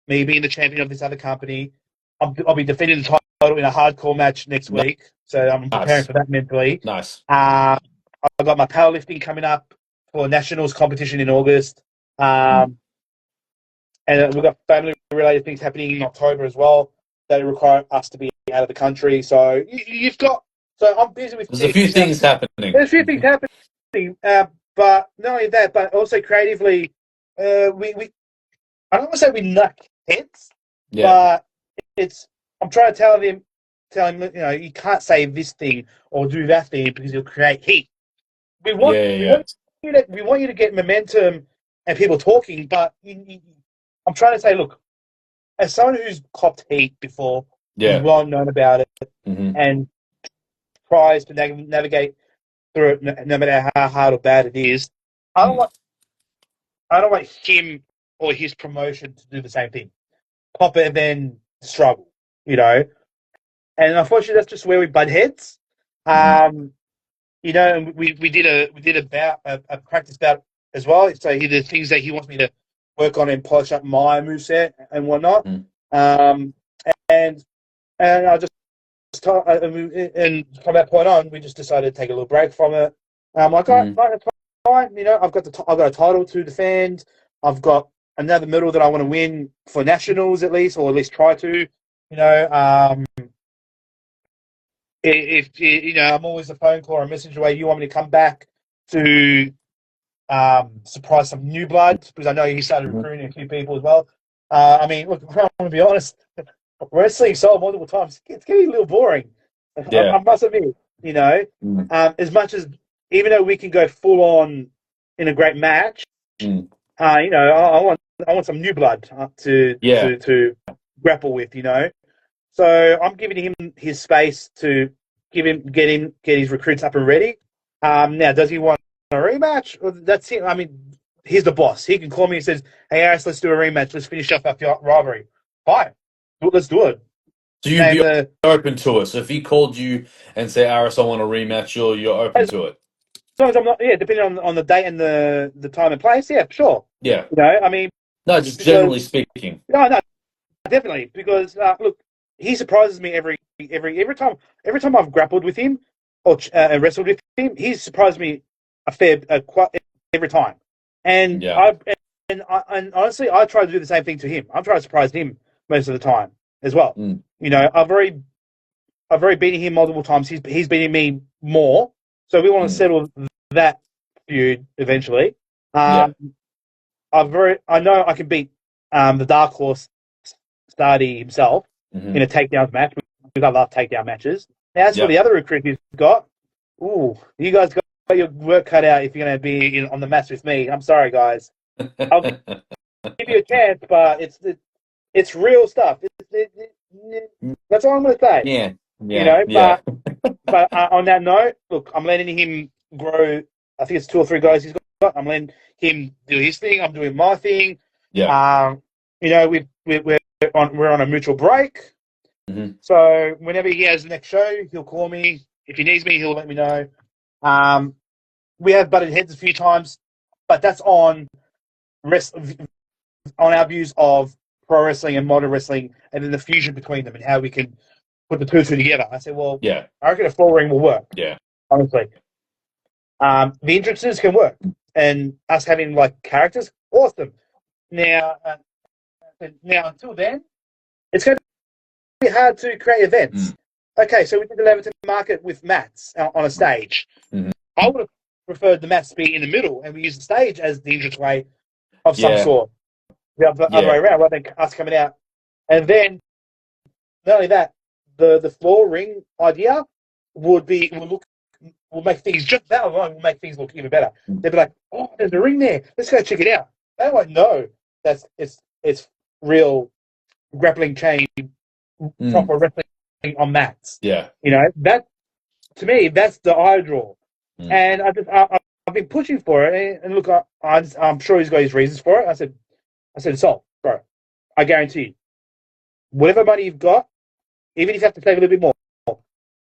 me being the champion of this other company. I'll be defending the title in a hardcore match next week, so I'm preparing for that mentally. Nice. I've got my powerlifting coming up for nationals competition in August, and we've got family-related things happening in October as well that require us to be out of the country. So you've got. So I'm busy with. There's a few things happening. There's a few things happening, but not only that, but also creatively, we. I don't want to say we knock heads, but I'm trying to tell him, you can't say this thing or do that thing because you'll create heat. We want you to get momentum and people talking, but I'm trying to say, look, as someone who's copped heat before, who's well known about it, and tries to navigate through it, no matter how hard or bad it is, I don't want him or his promotion to do the same thing. Pop it and then struggle, And unfortunately, that's just where we butt heads. And we did a practice bout as well. So the things that he wants me to work on and polish up my moveset and whatnot. And I just and from that point on, we just decided to take a little break from it. I'm like, all right, it's fine. I've got a title to defend. I've got another medal that I want to win for nationals at least, or at least try to. If I'm always a phone call or a message away. You want me to come back to surprise some new blood because I know he started recruiting a few people as well. I mean, look, I want to be honest. Wrestling so multiple times, it's getting a little boring. I must admit, as much as even though we can go full on in a great match, I want some new blood to grapple with, So I'm giving him his space to get his recruits up and ready. Now, does he want a rematch? That's it. I mean, he's the boss. He can call me and says, "Hey, Aris, let's do a rematch. Let's finish off our rivalry." Fine. Let's do it. So you'd be open to it. So if he called you and said, "Aris, I want a rematch," you're open to it. As long as I'm not, depending on the date and the time and place, sure. Yeah. I mean, no, just generally speaking. No, definitely because look, he surprises me every time. Every time I've grappled with him or wrestled with him, he's surprised me quite every time. And and honestly, I try to do the same thing to him. I'm trying to surprise him most of the time as well. You know, I've already beaten him multiple times. He's beating me more. So we want to settle that feud eventually. Yeah. I know I can beat the Dark Horse Stardy himself in a takedowns match because I love takedown matches. Now, as for the other recruit he's got, you guys got your work cut out if you're going to be on the match with me. I'm sorry, guys. I'll give you a chance, but it's real stuff. That's all I'm going to say. Yeah. You know, Yeah. but on that note, look, I'm letting him grow. I think it's 2 or 3 guys he's got. I'm letting him do his thing. I'm doing my thing. Yeah. You know, we're on a mutual break. So whenever he has the next show, he'll call me. If he needs me, he'll let me know. We have butted heads a few times, but that's on our views of pro wrestling and modern wrestling, and then the fusion between them and how we can put the two together. I said, well, I reckon a 4-ring will work. Yeah. Honestly, the entrances can work, and us having like characters, awesome. Now until then, it's going to be hard to create events. Okay, so we did the Leverton Market with mats on a stage. I would have preferred the mats to be in the middle, and we use the stage as the entranceway of some sort. The other way around, rather than us coming out. And then, not only that, the floor ring idea will make things, just that alone will make things look even better. They'll be like, oh, there's a ring there. Let's go check it out. They won't know it's real grappling chain, proper wrestling on mats. Yeah. You know, that, to me, that's the eye draw. And I've been pushing for it. And look, I'm sure he's got his reasons for it. I said, Salt, bro, I guarantee you, whatever money you've got, even if you have to save a little bit more,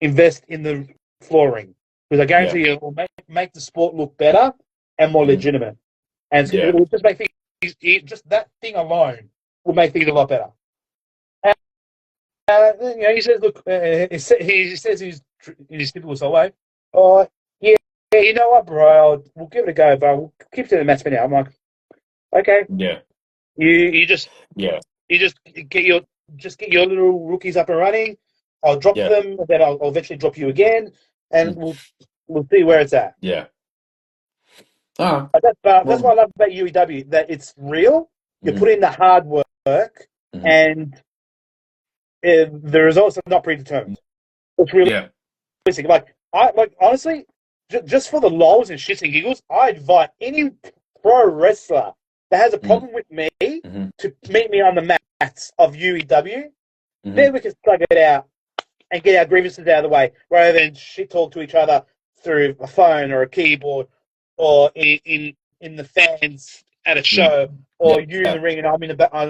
invest in the flooring. Because I guarantee you it will make the sport look better and more legitimate. And it will just make things, just that thing alone will make things a lot better. And, you know, he says, look, he says he's in his typical solo. Oh, yeah, you know what, bro, we'll give it a go, but we'll keep to the match for now. I'm like, okay. Yeah. You just get your little rookies up and running. I'll drop them, and then I'll eventually drop you again, and we'll see where it's at. Yeah. But that's what I love about UEW, that it's real. You put in the hard work, and the results are not predetermined. It's really realistic. Like honestly, just for the lols and shits and giggles, I invite any pro wrestler that has a problem with me to meet me on the mats of UEW. Then we can slug it out and get our grievances out of the way, rather than shit talk to each other through a phone or a keyboard, or in the fans at a show, or you in the ring and I'm on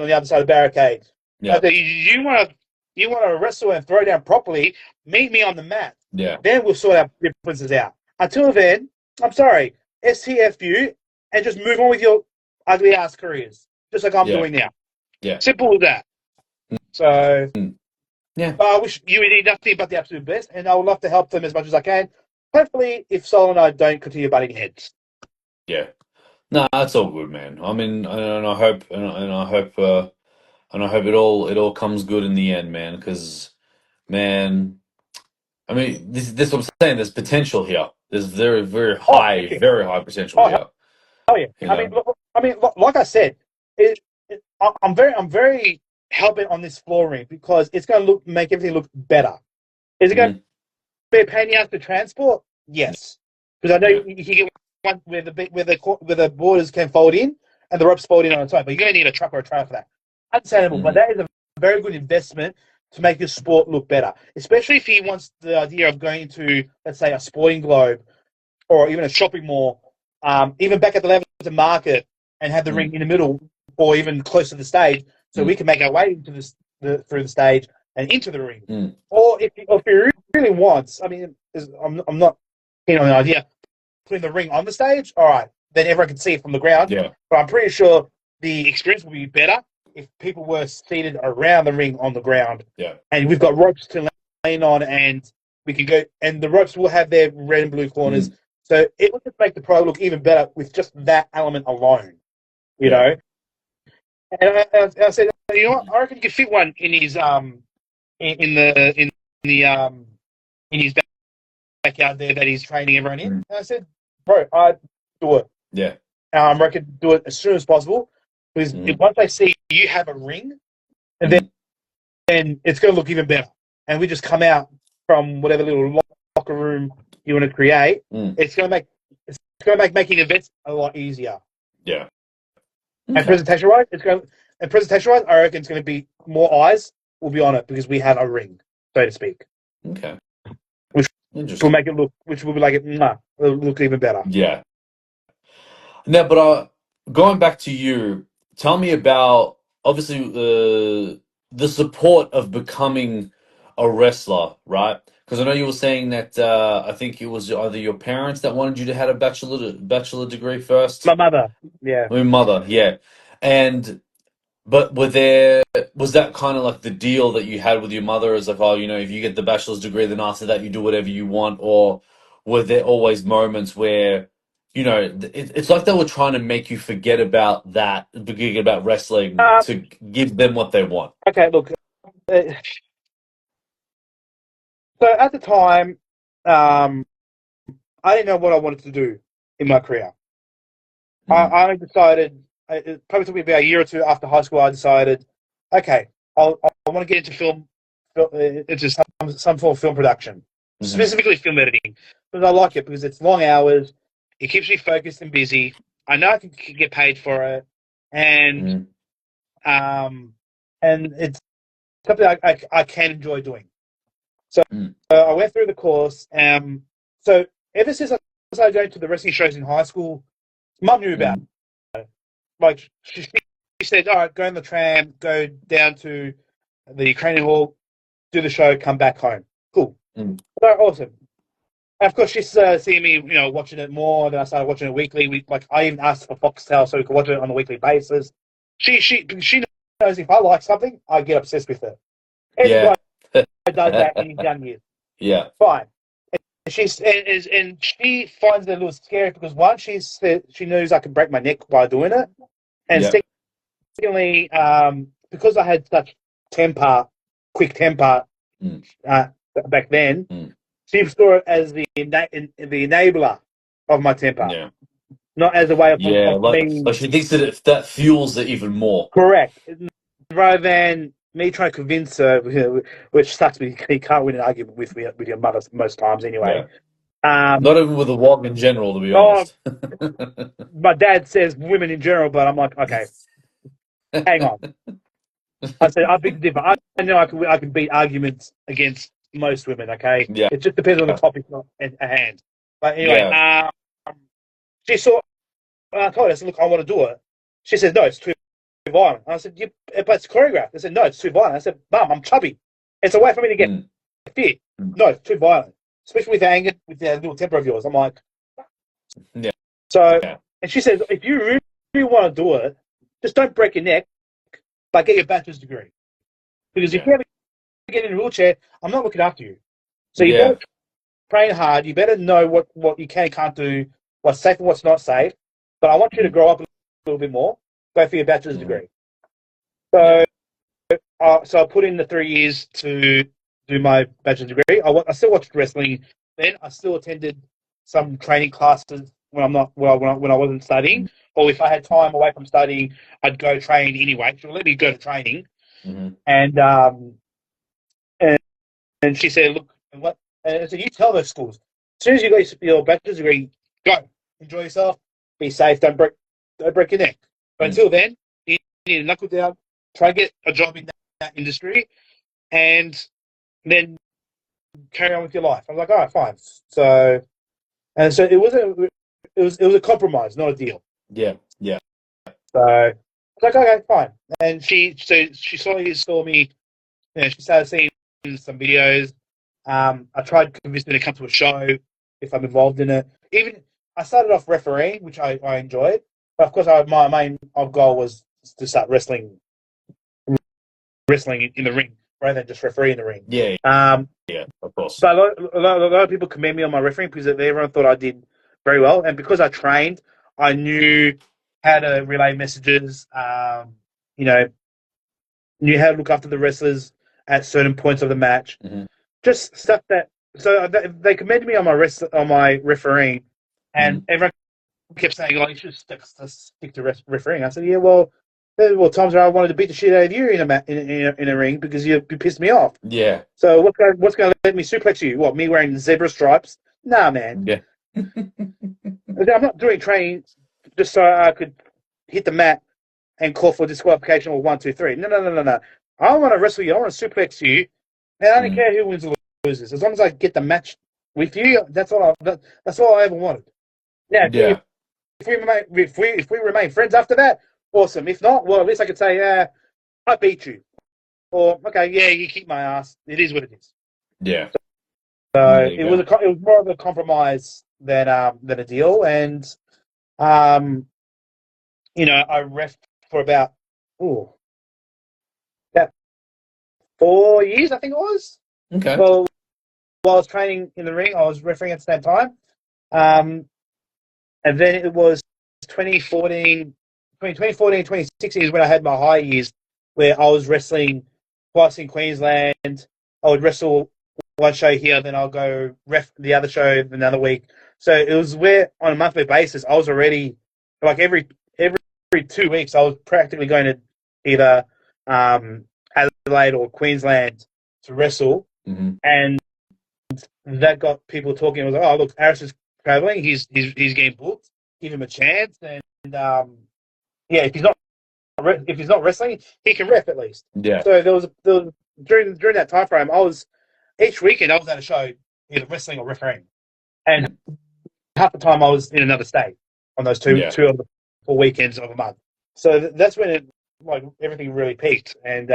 the other side of the barricade. Yeah. You want to wrestle and throw down properly, meet me on the mat. Yeah. Then we'll sort our differences out. Until then, I'm sorry, STFU, and just move on with your ugly ass careers, just like I'm doing now. Yeah. Simple as that. So, I wish UED nothing but the absolute best, and I would love to help them as much as I can. Hopefully, if Sol and I don't continue butting heads. Yeah. No, that's all good, man. I mean, and I hope it all comes good in the end, man. Because, man, I mean, this is what I'm saying. There's potential here. There's very, very high potential here. Oh yeah. I mean, like I said, I'm very hell-bent on this flooring because it's going to make everything look better. Is it going to be a pain in the ass to transport? Yes, because I know you can get one where the borders can fold in and the ropes fold in on its own, but you're going to need a truck or a trailer for that. Understandable, but that is a very good investment to make your sport look better, especially if he wants the idea of going to, let's say, a sporting globe or even a shopping mall, even back at the Leverton Market, and have the ring in the middle or even close to the stage, so we can make our way into through the stage and into the ring. Or if he really wants, I mean, I'm not keen on the idea putting the ring on the stage. All right, then everyone can see it from the ground. Yeah. But I'm pretty sure the experience will be better if people were seated around the ring on the ground. Yeah. And we've got ropes to lean on, and we can go, and the ropes will have their red and blue corners. So it will just make the pro look even better with just that element alone. You know? And I said, you know what? I reckon you could fit one in his in his backyard there that he's training everyone in. And I said, bro, I do it. Yeah. I reckon do it as soon as possible because once they see you have a ring, and then it's going to look even better. And we just come out from whatever little locker room you want to create. It's going to make making events a lot easier. Yeah. And presentation wise, I reckon it's going to be more eyes will be on it because we have a ring, so to speak. Okay. Which Interesting. will make it look, which will be like it'll look even better. Yeah. Now, but going back to you, tell me about obviously the support of becoming a wrestler, right? Because I know you were saying that I think it was either your parents that wanted you to have a bachelor degree first. My mother, yeah. Your mother, yeah. And but was that kind of like the deal that you had with your mother is like, oh, you know, if you get the bachelor's degree, then after that you do whatever you want, or were there always moments where, you know, it's like they were trying to make you forget about that, forget about wrestling to give them what they want? Okay, look. So at the time, I didn't know what I wanted to do in my career. I decided, it probably took me about a year or two after high school, I decided, okay, I want to get into into some form of film production, specifically film editing, because I like it because it's long hours, it keeps me focused and busy. I know I can get paid for it, and it's something I can enjoy doing. So I went through the course. So ever since I started going to the wrestling shows in high school, Mum knew about it. Like she said, all right, go on the tram, go down to the Ukrainian hall, do the show, come back home. Cool. So awesome. And of course, she's seeing me, you know, watching it more. Then I started watching it weekly. I even asked for Foxtel so we could watch it on a weekly basis. She knows if I like something, I get obsessed with it. Everybody does that in his young years. Yeah. Fine. And she finds it a little scary because one, she knows I can break my neck by doing it, and secondly, because I had such quick temper back then, she saw it as the enabler of my temper, not as a way of being. Like she thinks that that fuels it even more. Correct. Rather than me trying to convince her, which sucks me, you can't win an argument with your mother most times anyway. Not even with a wog in general, to be honest. My dad says women in general, but I'm like, okay, hang on. I said, I've been different. I know I can beat arguments against most women, okay? Yeah. It just depends on the topic at hand. But anyway, she saw, I told her, I said, look, I want to do it. She said, no, it's too violent. I said, but it's choreographed. I said, no, it's too violent. I said, Mum, I'm chubby. It's a way for me to get fit. No, it's too violent. Especially with anger, with that little temper of yours. I'm like, So, and she says, if you really want to do it, just don't break your neck, but get your bachelor's degree. Because if you ever get in a wheelchair, I'm not looking after you. So you better train hard. You better know what you can and can't do, what's safe and what's not safe. But I want you to grow up a little bit more. Go for your bachelor's degree. So, so I put in the 3 years to do my bachelor's degree. I still watched wrestling then. I still attended some training classes when I wasn't studying, or if I had time away from studying, I'd go train anyway. She'll let me go to training, and she said, "Look, and I said, you tell those schools as soon as you get your bachelor's degree, go enjoy yourself, be safe, don't break your neck. But until then, you need to knuckle down, try and get a job in that industry, and then carry on with your life." I was like, all right, fine. So it was a compromise, not a deal. Yeah. So I was like, okay, fine. And she saw me. You know, she started seeing some videos. I tried convincing her to come to a show if I'm involved in it. Even I started off refereeing, which I enjoyed. But of course, my main goal was to start wrestling in the ring rather than just referee in the ring. Yeah, of course. So a lot of people commend me on my refereeing because everyone thought I did very well, and because I trained, I knew how to relay messages. Knew how to look after the wrestlers, at certain points of the match. Mm-hmm. Just stuff that. So they commended me on my refereeing, and everyone kept saying, "Oh, you should stick to refereeing." I said, "Yeah, well, there were times where I wanted to beat the shit out of you in a ring because you pissed me off. Yeah. So what's going to let me suplex you? What, me wearing zebra stripes? Nah, man. Yeah. I'm not doing training just so I could hit the mat and call for disqualification or 1, 2, 3. No. I want to wrestle you. I want to suplex you, and I don't care who wins or loses. As long as I get the match with you, that's all I ever wanted. Now, Yeah. if we remain friends after that, awesome. If not, well, at least I could say, I beat you, or okay, yeah, you kick my ass. It is what it is. Yeah. So it was more of a compromise than a deal, and I ref for about 4 years, I think it was. Okay. Well, while I was training in the ring, I was refereeing at the same time. And then it was 2014, 2016 is when I had my high years where I was wrestling twice in Queensland. I would wrestle one show here, then I'll go ref the other show another week. So it was where on a monthly basis, I was already like every 2 weeks, I was practically going to either Adelaide or Queensland to wrestle. Mm-hmm. And that got people talking. It was like, oh, look, Aris is traveling. He's getting booked. Give him a chance. And if he's not wrestling, he can ref at least. Yeah. So there was during that time frame, each weekend I was at a show, either wrestling or refereeing, and half the time I was in another state on those two of the 4 weekends of a month. So that's when everything really peaked, and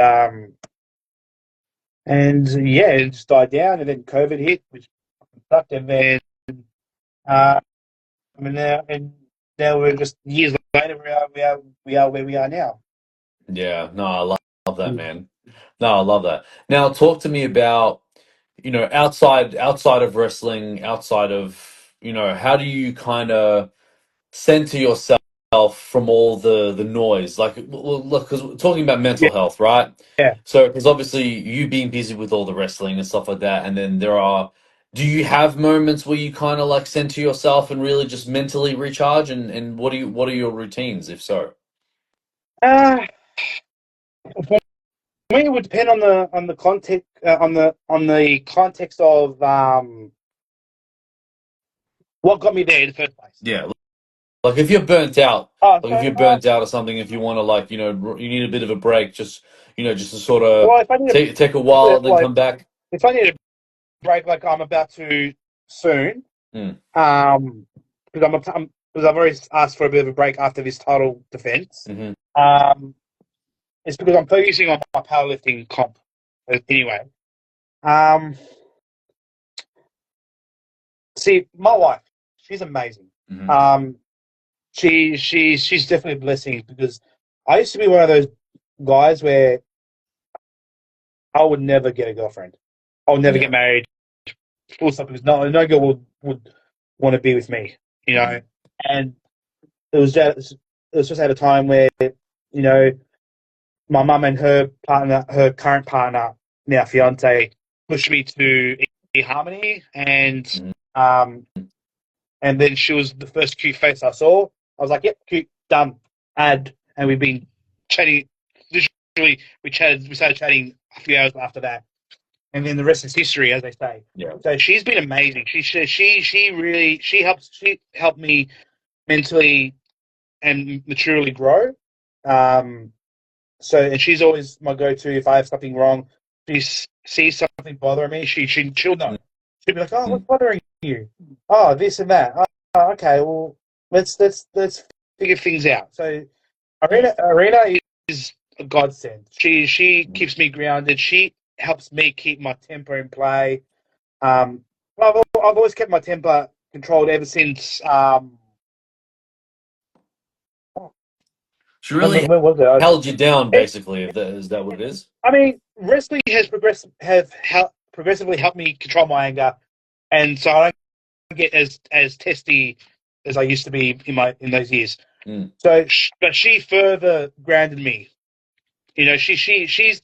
it just died down, and then COVID hit, which sucked, and then now we're just years later we are where we are now. Yeah. No, I love that, man. No, I love that. Now, talk to me about, outside of wrestling, outside of, how do you kind of center yourself from all the noise? Like, look, because we're talking about mental health, right? Yeah. So, because obviously you being busy with all the wrestling and stuff like that, and then do you have moments where you kind of like center yourself and really just mentally recharge? And what are your routines, if so? For me, it would depend on the context on the context of what got me there in the first place. Yeah. Like if you're burnt out, if you're burnt out or something, if you want to you need a bit of a break, just to sort of well, if I need take a while and then come back. If I need a break, like I'm about to soon, because I've already asked for a bit of a break after this title defense. Mm-hmm. It's because I'm focusing on my powerlifting comp anyway. See, my wife, she's amazing. Mm-hmm. She's definitely a blessing because I used to be one of those guys where I would never get a girlfriend. I would never get married. Full stop. Because no girl would want to be with me, And it was just at a time where my mum and her current partner, now fiance, pushed me to eHarmony, and and then she was the first cute face I saw. I was like, yep, cute, done, add. And we've been chatting. Literally, we started chatting a few hours after that. And then the rest is history, as they say. Yeah. So she's been amazing. She helped me mentally and maturely grow. And she's always my go-to if I have something wrong. She sees something bothering me, she'll know. She'll be like, oh, what's bothering you? Oh, this and that. Oh, okay, well, let's figure things out. So Arena is a godsend. She keeps me grounded. She helps me keep my temper in play. I've always kept my temper controlled ever since. She really held you down, basically. Is that what it is? I mean, wrestling has progressively helped me control my anger, and so I don't get as testy as I used to be in those years. So, but she further grounded me. She's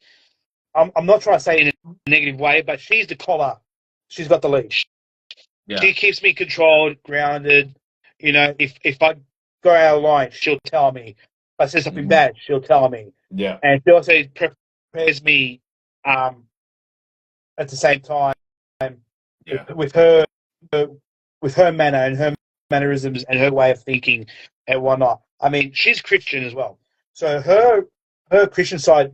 I'm not trying to say in a negative way, but she's the collar. She's got the leash. Yeah. She keeps me controlled, grounded. You know, if I go out of line, she'll tell me. If I say something bad, she'll tell me. Yeah. And she also prepares me at the same time Yeah. with her manner and her mannerisms and her way of thinking and whatnot. I mean, she's Christian as well, so her Christian side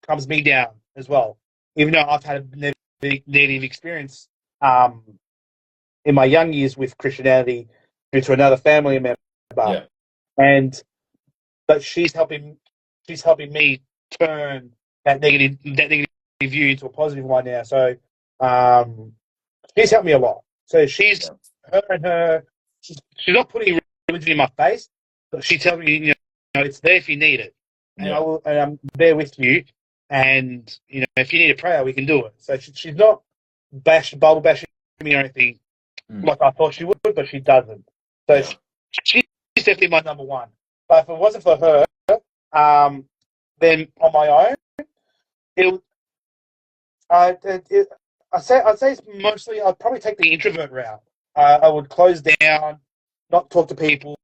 comes me down as well. Even though I've had a negative experience in my young years with Christianity due to another family member, Yeah. and but she's helping me turn that negative view into a positive one now. So she's helped me a lot. So she's she's not putting religion in my face, but she tells me, you know, it's there if you need it, and I'm there with you. And you know, if you need a prayer, we can do it. So she's not bubble bashing me or anything like I thought she would, but she doesn't. So she's definitely my number one. But if it wasn't for her, then on my own, I'd say it's mostly I'd probably take the introvert route. I would close down, not talk to people.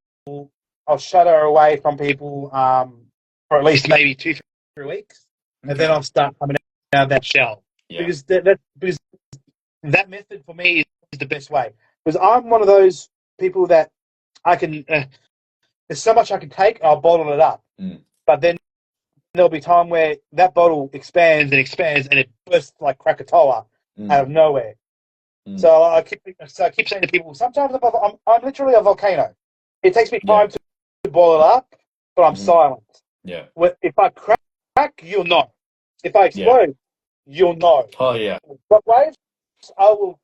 I'll shut her away from people for at least maybe 2-3 weeks, and then I'll start coming out of that shell. Yeah. Because that method for me is the best way. Because I'm one of those people that I can. There's so much I can take, I'll bottle it up. But then there'll be time where that bottle expands and expands, and it bursts like Krakatoa out of nowhere. So I keep saying to people, sometimes I'm literally a volcano. It takes me time to boil it up, but I'm silent. Yeah. If I crack, you'll know. If I explode, you'll know. Oh yeah. Shockwaves, I will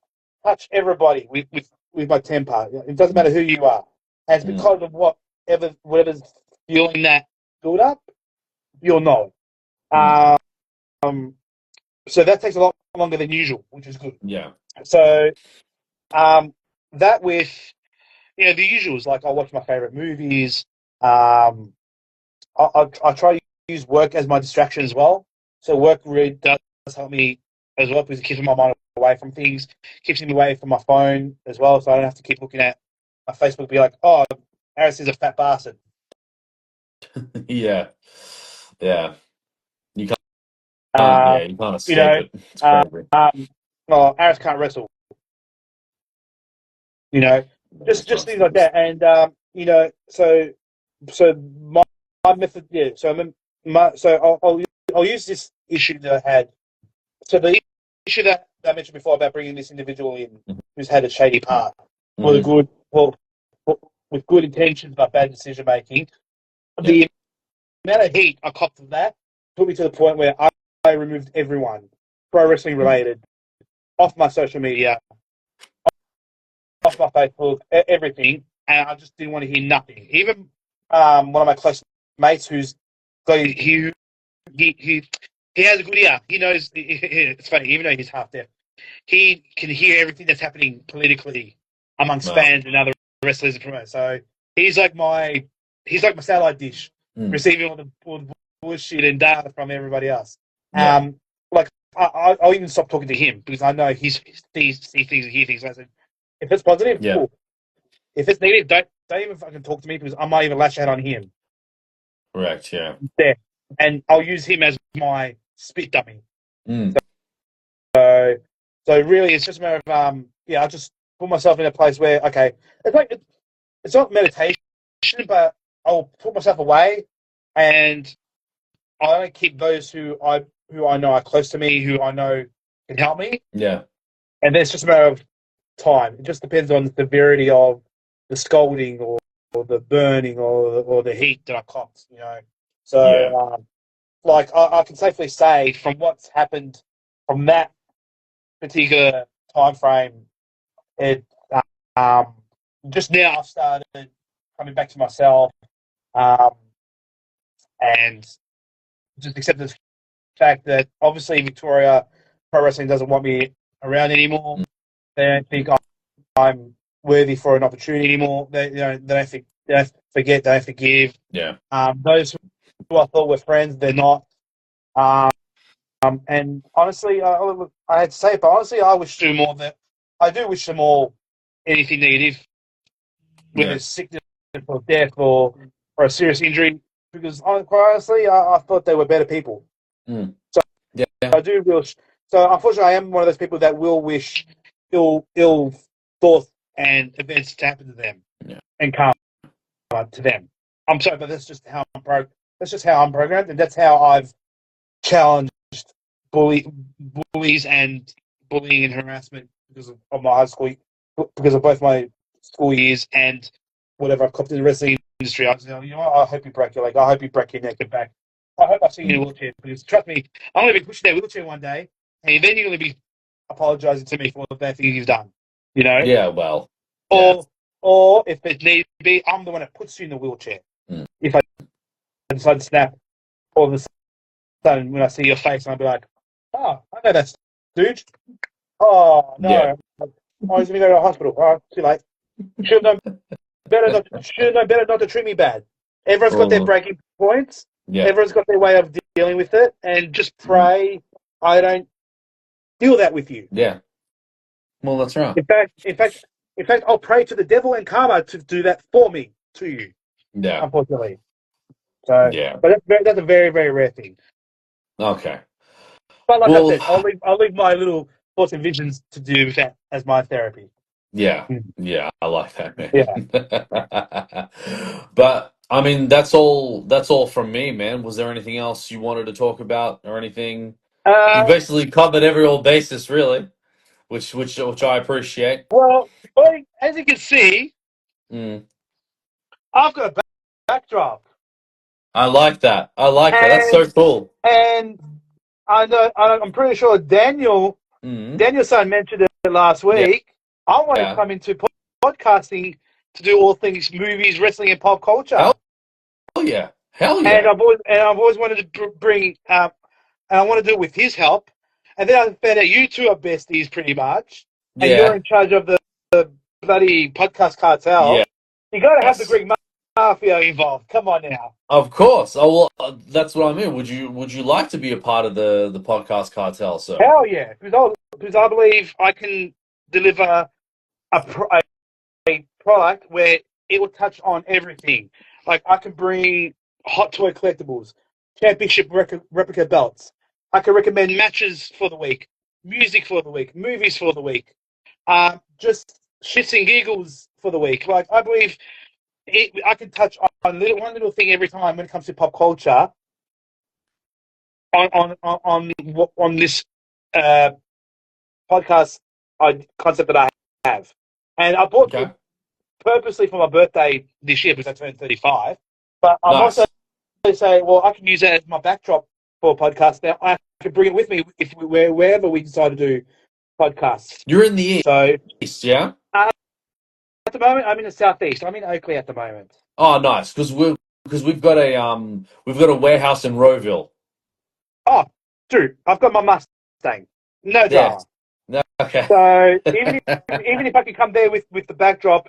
touch everybody with my temper. It doesn't matter who you are. And it's because of whatever's fueling that build up, you'll know. So that takes a lot longer than usual, which is good. Yeah. So that with the usuals, like I watch my favorite movies. I try to use work as my distraction as well. So work really does help me as well because it keeps my mind away from things, keeps me away from my phone as well, so I don't have to keep looking at my Facebook and be like, oh, Aris is a fat bastard. Yeah. You can't. You can't escape it. It's crazy. Well, Aris can't wrestle. Just things like that, and so my method, So I'll use this issue that I had. So the issue that I mentioned before about bringing this individual in who's had a shady part, with good intentions but bad decision making. The amount of heat I copped from that put me to the point where I removed everyone pro wrestling related off my social media, off my Facebook, everything, and I just didn't want to hear nothing. Even one of my close mates who's he has a good ear. He knows. It's funny, even though he's half deaf, he can hear everything that's happening politically amongst fans and other wrestlers and promoters. So he's like my satellite dish, receiving all the bullshit and data from everybody else. Like I'll even stop talking to him because I know he sees things and hear things. I said, if it's positive, cool. If it's negative, don't even fucking talk to me because I might even lash out on him. Correct. Yeah. And I'll use him as my spit dummy. So really, it's just a matter of I just put myself in a place where it's not meditation, but I'll put myself away, and I only keep those who I know are close to me, who I know can help me. Yeah. And then it's just a matter of time. It just depends on the severity of the scalding or the burning or the heat that I copped. So I can safely say from what's happened from that particular time frame, it just now I've started coming back to myself and just accept the fact that obviously Victoria Pro Wrestling doesn't want me around anymore. They don't think I'm worthy for an opportunity anymore. They don't forget, they don't forgive. Yeah. Those who I thought were friends, they're not. And honestly, I had to say it, but honestly, I do wish them all anything negative, whether Yeah. it's sickness or death or a serious injury, because quite honestly, I thought they were better people. Mm. So Yeah. I do wish. So unfortunately, I am one of those people that will wish ill thoughts and events to happen to them Yeah. and karma to them. I'm sorry, but that's just how that's just how I'm programmed, and that's how I've challenged bully, bullies and bullying and harassment because of my high school, because of both my school years and whatever I've copped in the wrestling industry. I was, you know what, I hope you break your leg. I hope you break your neck and back. I hope I see you in a wheelchair, because trust me, I'm going to be pushing that wheelchair one day, and then you're going to be apologising to me for all the bad things you've done. You know, Yeah. Well. Yeah. or if it needs to be, I'm the one that puts you in the wheelchair. Mm. If I decide to snap all of a sudden when I see your face, and I'll be like, oh, I know that dude. Oh, Yeah. no. I was going to go to the hospital. Oh, too late. Should have known better not to treat me bad. Everyone's got their Oh. breaking points. Yeah. Everyone's got their way of dealing with it. And just pray I don't deal that with you. Yeah. Well, that's right. In fact, I'll pray to the devil and karma to do that for me, to you, Yeah. unfortunately. So, Yeah. but that's a very, very rare thing. Okay. But like I Well. said, I'll leave my little thoughts and visions to do with that as my therapy. Yeah. Mm. Yeah. I like that, Yeah. man. But I mean, that's all. That's all from me, man. Was there anything else you wanted to talk about, or anything? You Uh, basically covered every old basis, really, which I appreciate. well, as you can see, Mm. I've got a backdrop, I like that. I like that. That's so and cool. and I know I'm pretty sure Mm. Danielson mentioned it last Yeah. week. I want to Yeah. come into podcasting to do all things movies, wrestling, and pop culture. Hell yeah. Hell And yeah. I've always wanted to bring and I want to do it with his help. And then I found out you two are besties pretty much, and you're Yeah. in charge of the bloody podcast Yeah. cartel. You got to have the Yes. Greek mafia involved. Come on now. Of course. Oh well, that's what I mean. Would you like to be a part of the podcast cartel, sir? Hell yeah, because I believe I can deliver a product where it will touch on everything. Like I can bring hot toy collectibles, championship replica belts. I can recommend matches for the week, music for the week, movies for the week, just shits and giggles for the week. Like I believe I can touch on one little thing every time when it comes to pop culture on this uh, podcast concept that I have. And I bought Okay. purposely for my birthday this year because I turned 35. But I'm also Nice. say, well, I can use that as my backdrop for a podcast. Now I can bring it with me if wherever we decide to do podcasts. You're in the So east, yeah? at the moment, I'm in the southeast. I'm in Oakley at the moment. Oh, nice. We've got a warehouse in Rowville. Oh, dude, I've got my Mustang. No Yeah. drama. No, okay. So even if I could come there with the backdrop,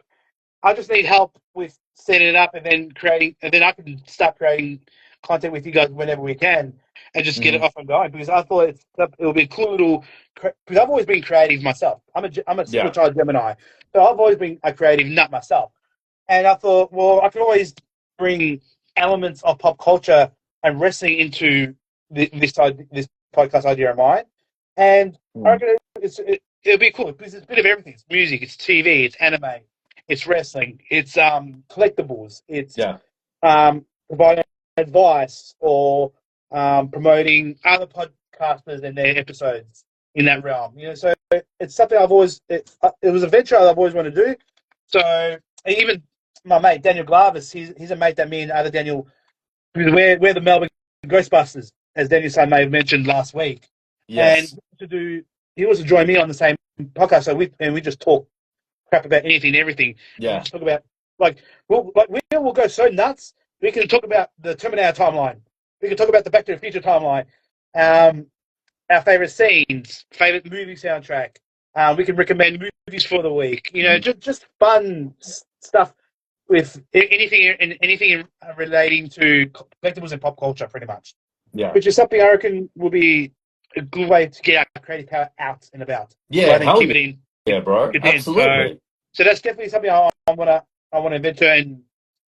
I just need help with setting it up and then creating, and then I can start creating content with you guys whenever we can, and just get it Mm, off and going. Because I thought it'll be a cool little. Because I've always been creative myself. I'm a single yeah. child Gemini, so I've always been a creative nut myself. And I thought, well, I can always bring elements of pop culture and wrestling into this podcast idea of mine, and I Mm, reckon it'll be cool because it's a bit of everything. It's music, it's TV, it's anime, it's wrestling, it's collectibles, it's yeah. providing advice or promoting other podcasters and their episodes in that realm. You know, so it's something it was a venture I've always wanted to do. So even my mate Daniel Glavis, he's a mate that me and other Daniel, because we're the Melbourne Ghostbusters, as Daniel Son may have mentioned last week, and Yes. he wants to join me on the same podcast. So we just talk crap about anything and everything. And we Yeah. just talk about we'll go so nuts. We can talk about the Terminator timeline. We can talk about the Back to the Future timeline. Our favorite scenes, favorite movie soundtrack. We can recommend movies for the week. You know, Mm, just fun stuff with anything relating to collectibles and pop culture, pretty much. yeah. Which is something I reckon will be a good way to get our creative power out and about. Yeah, Rather than hell keep it in. yeah, bro. Keep it in. Absolutely. So that's definitely something I want to venture and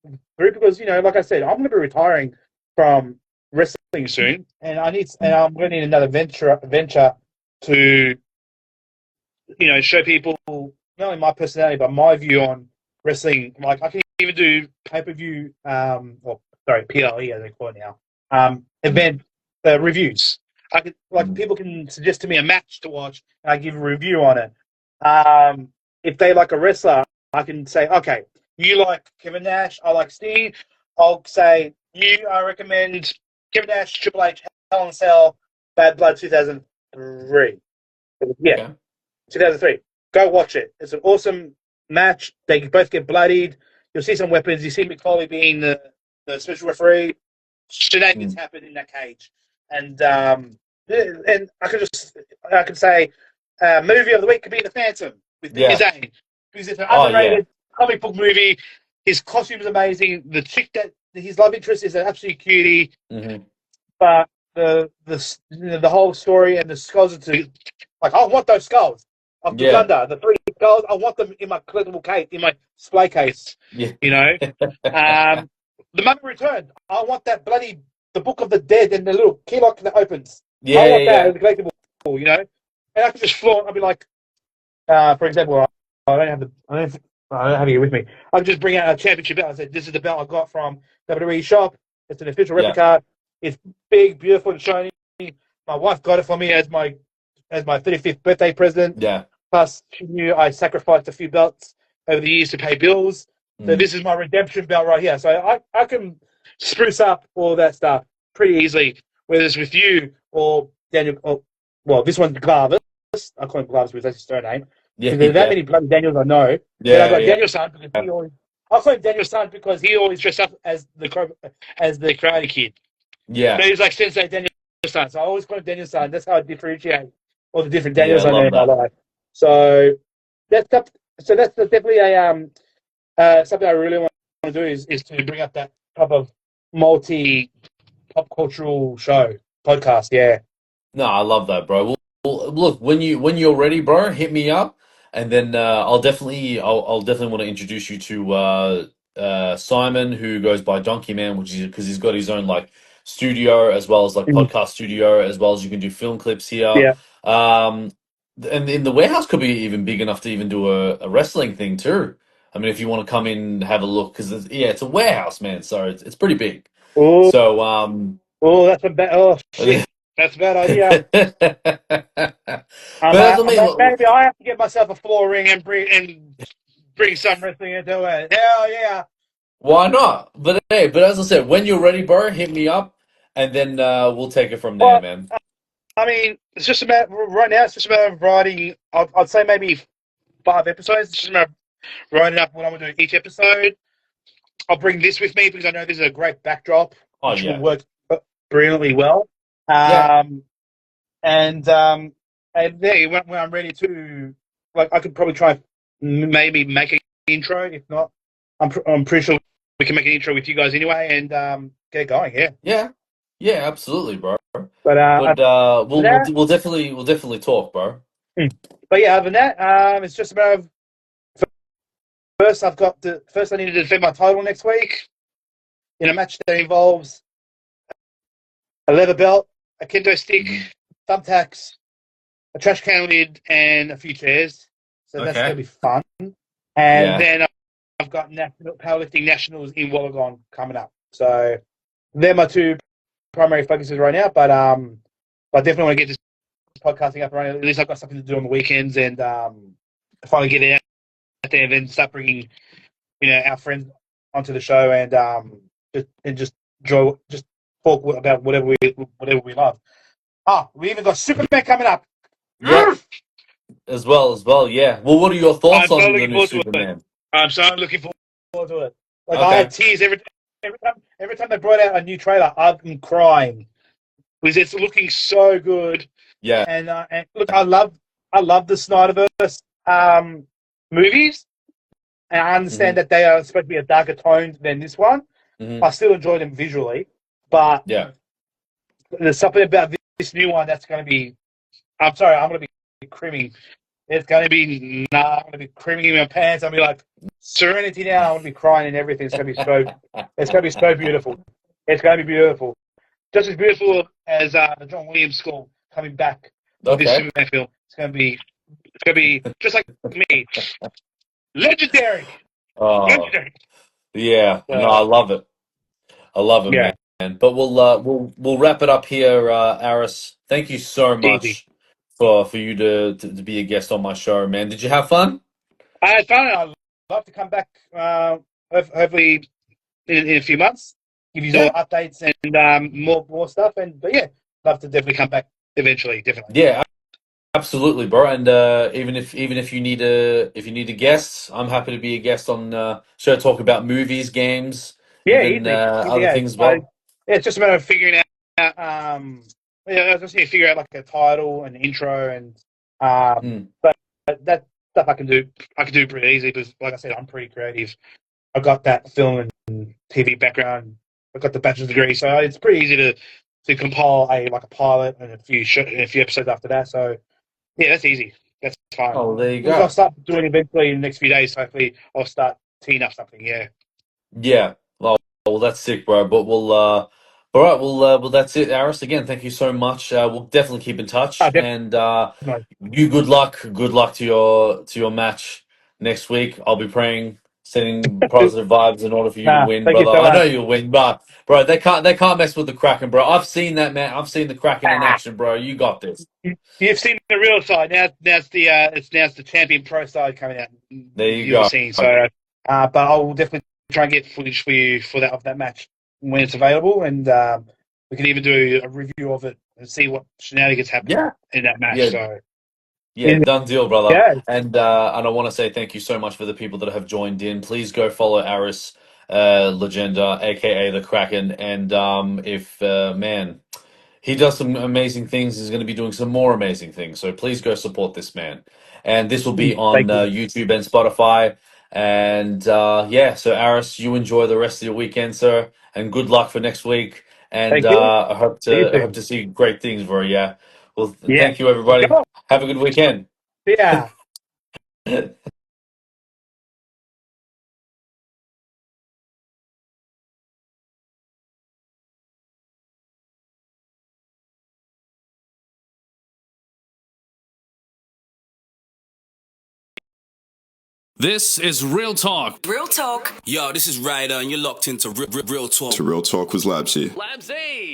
do because like I said, I'm going to be retiring from wrestling soon, and I'm going to need another venture to show people not only my personality but my view on wrestling. Like I can even do pay-per-view, or sorry, PLE as they call it now, event reviews. I could people can suggest to me a match to watch, and I give a review on it. If they like a wrestler, I can say, okay, you like Kevin Nash, I like Sting. I'll say I recommend Kevin Nash, Triple H, Hell in a Cell, Bad Blood 2003. Yeah, Okay. 2003. Go watch it. It's an awesome match. They both get bloodied. You'll see some weapons. You see Mick Foley being the special referee. Shenanigans happen in that cage, and I could say movie of the week could be The Phantom with Billy Zane, because it's an underrated comic book movie. His costume is amazing. The chick that his love interest is an absolute cutie, but the whole story and the skulls I want those skulls of the Thunder, the 3 skulls. I want them in my collectible case, in my display case. Yeah. The Mummy Returned. I want that the Book of the Dead and the little key lock that opens. I want that as a collectible, and I can just flaunt. I'll be like, for example, I don't have it here with me. I can just bring out a championship belt and say, "This is the belt I got from WWE shop. It's an official replica. It's big, beautiful, and shiny. My wife got it for me as my 35th birthday present. Yeah. Plus, she knew I sacrificed a few belts over the years to pay bills. So this is my redemption belt right here. So I can spruce up all that stuff pretty easily, whether it's with you or Daniel. This one's Glavis. I call him Glavis because that's his surname. Yeah. There's that many bloody Daniels I know. Yeah. But I got Daniel's son because I call him Daniel's son because he always dressed up as the Karate Kid. Yeah. So he's like Sensei Daniel's son. So I always call him Daniel's son. That's how I differentiate all the different Daniels I know in my life. So that's definitely something I really want to do is to bring up that type of multi pop cultural podcast. Yeah. No, I love that, bro. Well, look, when you're ready, bro, hit me up, and then I'll definitely want to introduce you to Simon, who goes by Donkey Man, which is because he's got his own like studio as well as like podcast studio, as well as you can do film clips here. Yeah. And in the warehouse could be even big enough to even do a wrestling thing too. I mean, if you want to come in and have a look, because it's a warehouse, man. So it's pretty big. Oh. So that's a bad. Oh shit. That's a bad idea. Maybe I have to get myself a floor ring and bring some wrestling into it. Hell yeah! Why not? But as I said, when you're ready, bro, hit me up, and then we'll take it from there, man. I mean, it's just about right now. It's just about writing. I'd say maybe 5 episodes. It's just about writing up what I'm going to do each episode. I'll bring this with me because I know this is a great backdrop, which will work brilliantly well. And when I'm ready to, like, I could probably try maybe make an intro. If not, I'm pretty sure we can make an intro with you guys anyway and get it going. Yeah, absolutely, bro. But we'll definitely talk, bro. But yeah, other than that, it's just about first I need to defend my title next week in a match that involves a leather belt, a kendo stick, thumbtacks, a trash can lid, and a few chairs. So that's going to be fun. And then I've got powerlifting nationals in Wollongong coming up. So they're my 2 primary focuses right now. But I definitely want to get this podcasting up and running. At least I've got something to do on the weekends and finally get it out there and then start bringing our friends onto the show and just talk about whatever we love. We even got Superman coming up. Yeah. As well, yeah. Well, what are your thoughts on the new Superman? I'm so looking forward to it. Like I had tears every time they brought out a new trailer. I've been crying because it's looking so good. Yeah. And look, I love the Snyderverse movies, and I understand that they are supposed to be a darker tone than this one. I still enjoy them visually, but there's something about this new one that's going to be. I'm sorry, I'm going to be creaming. It's going to be I'm going to be creaming in my pants. I'll be like Serenity now. I'm going to be crying and everything. It's going to be so. It's going to be so beautiful. It's going to be beautiful, just as beautiful as the John Williams score coming back with this Okay. Superman film. It's going to be. It's going to be just like me. Legendary. Oh, Legendary. yeah. No, I love it. I love it, Yeah, man. But we'll wrap it up here, Aris. Thank you so easy. much for you to be a guest on my show, man. Did you have fun? I had fun. I'd love to come back. Hopefully in a few months, give you Yeah. more updates and more stuff. But yeah, love to definitely come back eventually. Definitely. Yeah, absolutely, bro. And even if you need a guest, I'm happy to be a guest on show. Talk about movies, games, Yeah, even easily. other Yeah, things as well. it's just a matter of figuring out. Yeah, I was just need to figure out like a title and intro and Mm. but that stuff I can do. I can do pretty easily because, like I said, I'm pretty creative. I got that film and TV background. I got the bachelor's degree, so it's pretty easy to compile a pilot and a few episodes after that. So yeah, that's easy. That's fine. Oh, there you Which I'll go. start doing eventually in the next few days. Hopefully, I'll start teeing up something. Yeah. Yeah. Well, that's sick, bro. But we'll all right. Well, that's it, Aris. Again, thank you so much. We'll definitely keep in touch, and Definitely. you good luck. Good luck to your match next week. I'll be praying, sending positive vibes in order for you to Nah, win, thank you brother. so I know much. you'll win, but bro, they can't mess with the Kraken, bro. I've seen that, man. I've seen the Kraken in Ah, action, bro. You got this. you've seen the real side. Now it's the champion pro side coming out. There you You'll be go. seeing. So, but I will definitely try and get footage for you for that of that match when it's available, and we can even do a review of it and see what shenanigans happened Yeah. in that match. Yeah. So, Yeah, done deal, brother. yeah, And I want to say thank you so much for the people that have joined in. Please go follow Aris Legenda, aka the Kraken. And if man, he does some amazing things. He's going to be doing some more amazing things. So please go support this man. And this will be on thank you, YouTube and Spotify. And yeah, so Aris, you enjoy the rest of your weekend, sir, and good luck for next week. And thank you. I hope See you to soon. see great things, bro. Yeah. Well, Yeah, thank you, everybody. come on. Have a good weekend. Yeah. This is Real Talk. Real talk. Yo, this is Ryder, and you're locked into Real Talk. To Real Talk with Labzy. Labzy.